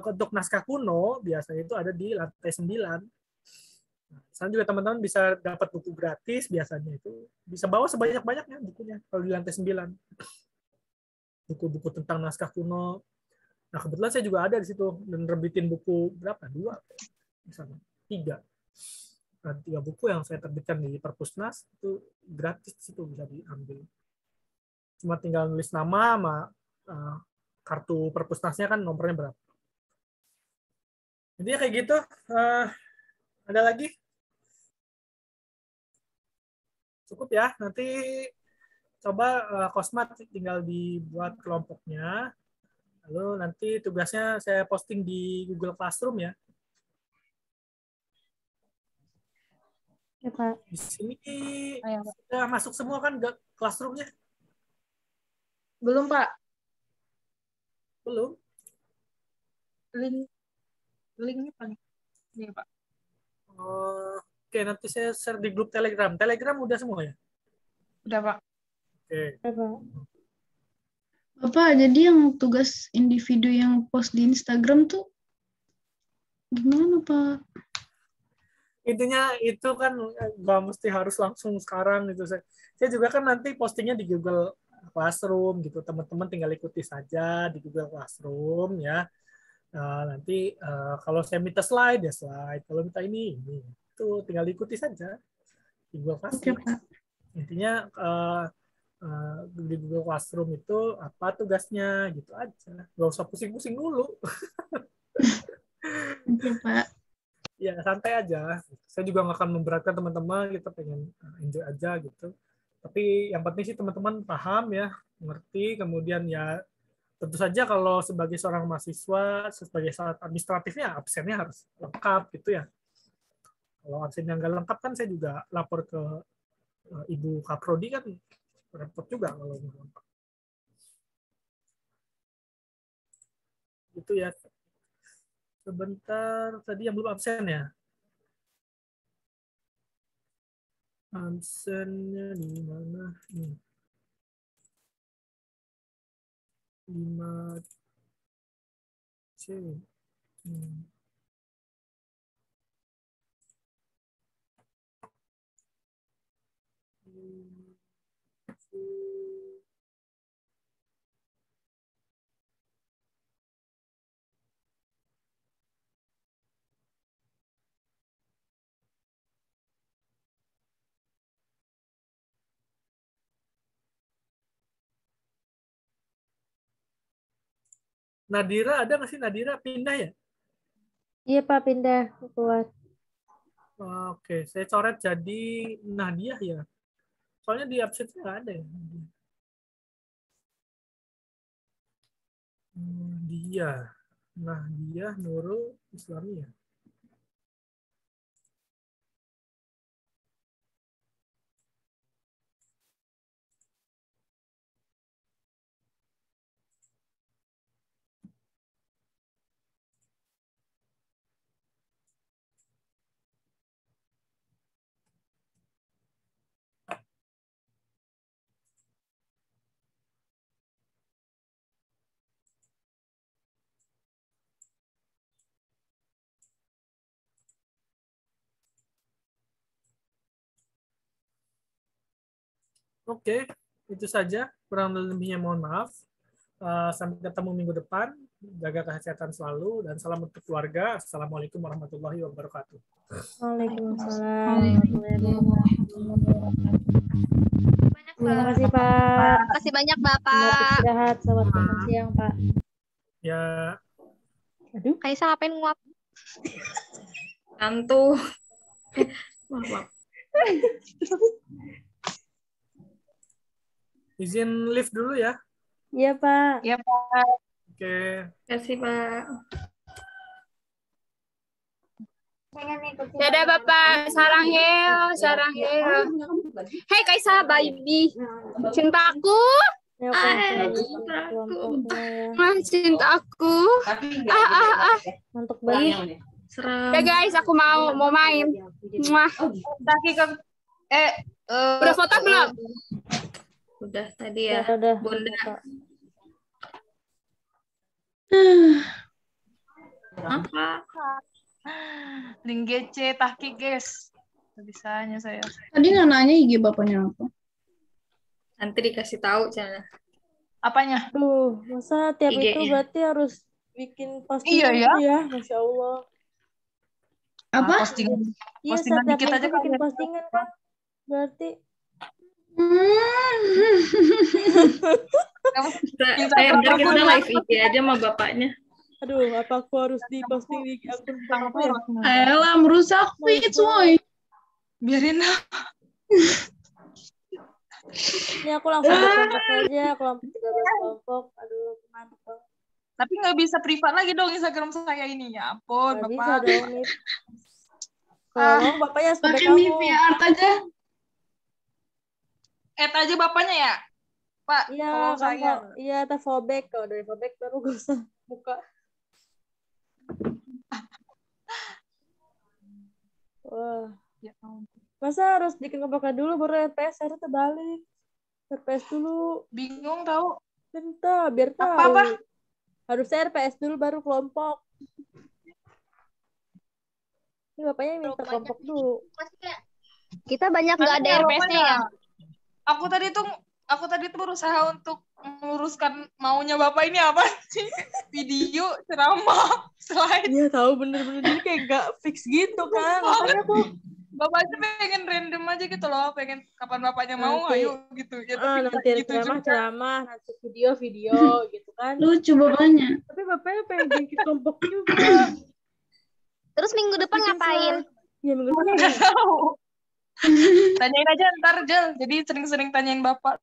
untuk naskah kuno biasanya itu ada di lantai 9. Nah, sana juga teman-teman bisa dapat buku gratis, biasanya itu bisa bawa sebanyak-banyaknya bukunya kalau di lantai 9. Buku-buku tentang naskah kuno. Nah, kebetulan saya juga ada di situ dan terbitin buku berapa? 2 misalnya. 3. Nah, 3 buku yang saya terbitkan di perpusnas itu gratis, itu bisa diambil. Cuma tinggal nulis nama sama kartu perpusnasnya kan nomornya berapa. Jadi kayak gitu. Ada lagi? Cukup ya, nanti coba Kosmat tinggal dibuat kelompoknya. Lalu nanti tugasnya saya posting di Google Classroom ya. Ya, Pak. Di sini sudah masuk semua kan Classroom-nya? Belum, Pak. Belum. Linknya Pak. Iya, Pak. Oke, nanti saya share di grup Telegram. Telegram udah semua ya? Udah, Pak. Oke. Ya, Pak. Bapak, jadi yang tugas individu yang post di Instagram tuh gimana, Pak? Intinya itu kan nggak mesti harus langsung sekarang gitu. Saya juga kan nanti postingnya di Google Classroom gitu. Teman-teman tinggal ikuti saja di Google Classroom ya. Nanti kalau saya minta slide ya slide. Kalau minta ini itu tinggal ikuti saja di Google Classroom. Intinya di Google Classroom itu apa tugasnya gitu aja. Nggak usah pusing-pusing dulu. Oke, Pak. Ya santai aja. Saya juga nggak akan memberatkan teman-teman. Kita pengen enjoy aja gitu. Tapi yang penting sih teman-teman paham ya, mengerti. Kemudian ya tentu saja kalau sebagai seorang mahasiswa, sebagai syarat administratifnya absennya harus lengkap gitu ya. Kalau absennya nggak lengkap kan saya juga lapor ke Ibu Kaprodi kan repot juga kalau nggak lengkap. Gitu ya. Sebentar, tadi yang belum absen ya? Absennya di mana? 5C. Nadira ada nggak sih? Nadira pindah ya? Iya, Pak, pindah keluar. Oke, saya coret jadi Nadia ya. Soalnya di absennya nggak ada ya. Nadia Nurul Islami ya. Oke, itu saja. Kurang lebihnya mohon maaf. Sampai ketemu minggu depan. Jaga kesehatan selalu dan salam untuk keluarga. Assalamualaikum warahmatullahi wabarakatuh. Waalaikumsalam. Terima kasih, Pak. Terima kasih banyak, Bapak. Istirahat. Selamat makan siang, Pak. Ya. Aduh. Kaisa ngapain nguap? Tantu. Maaf. Izin lift dulu ya. Iya, Pak. Iya, Pak. Oke. Terima kasih, Pak. Dadah, Bapak. Sarang heo. Hei, Kaisa, baby. Cintaku. Cintaku. Mantap banget. Ya guys, aku mau main. Udah foto belum? Udah tadi ya, udah. Bunda. Apa? Link GC tahki guys. Bisanya saya. Tadi nggak nanya IG bapaknya apa? Nanti dikasih tahu cara. Apanya? Tuh, masa tiap IG-nya. itu berarti harus bikin postingan Iya ya? Masya Allah. Apa? Postingan Iya, postingan setiap dikit minggu aja bikin kan. postingan kan. Berarti Ntar kita live IG aja sama bapaknya. aduh, apa aku harus diposting di akun apa ya? Ayolah, merusak feed, woy. Biarin lah. Ini aku langsung kelompok aja, kelompok 13 kelompok. Aduh, mantap banget. Tapi nggak bisa privat lagi dong Instagram saya ini. Ya ampun, Nggak Bapak. bisa dong, Mip. Kalau bapaknya seperti Pakai kamu. Mip ya, art aja. Add aja bapaknya ya, Pak. Iya, Kalau kan saya. iya, ada fallback. Kalau dari fallback baru gak usah buka. Wah. Ya ampun. Masa harus bikin kelompok dulu baru RPS, harus terbalik. RPS dulu. Bingung tahu. Bentar, biar tahu. Apa? Harusnya RPS dulu baru kelompok. Ini bapaknya minta kelompok dulu. Kita banyak nggak ada RPS-nya ya? Aku tadi tuh berusaha untuk meluruskan maunya Bapak ini apa sih? Video, ceramah, slide. Iya tahu bener-bener ini kayak nggak fix gitu kan. Makanya aku Bapaknya pengen random aja gitu loh, pengen kapan bapaknya mau, nanti, ayo gitu. Ya, tapi nanti gitu ceramah, nanti video gitu kan. Lucu bapaknya. Tapi bapaknya pengen bikin kelompok juga. Terus minggu depan ngapain? Ya minggu depan nggak tahu. Tanyain aja ntar, Jel. Jadi sering-sering tanyain Bapak.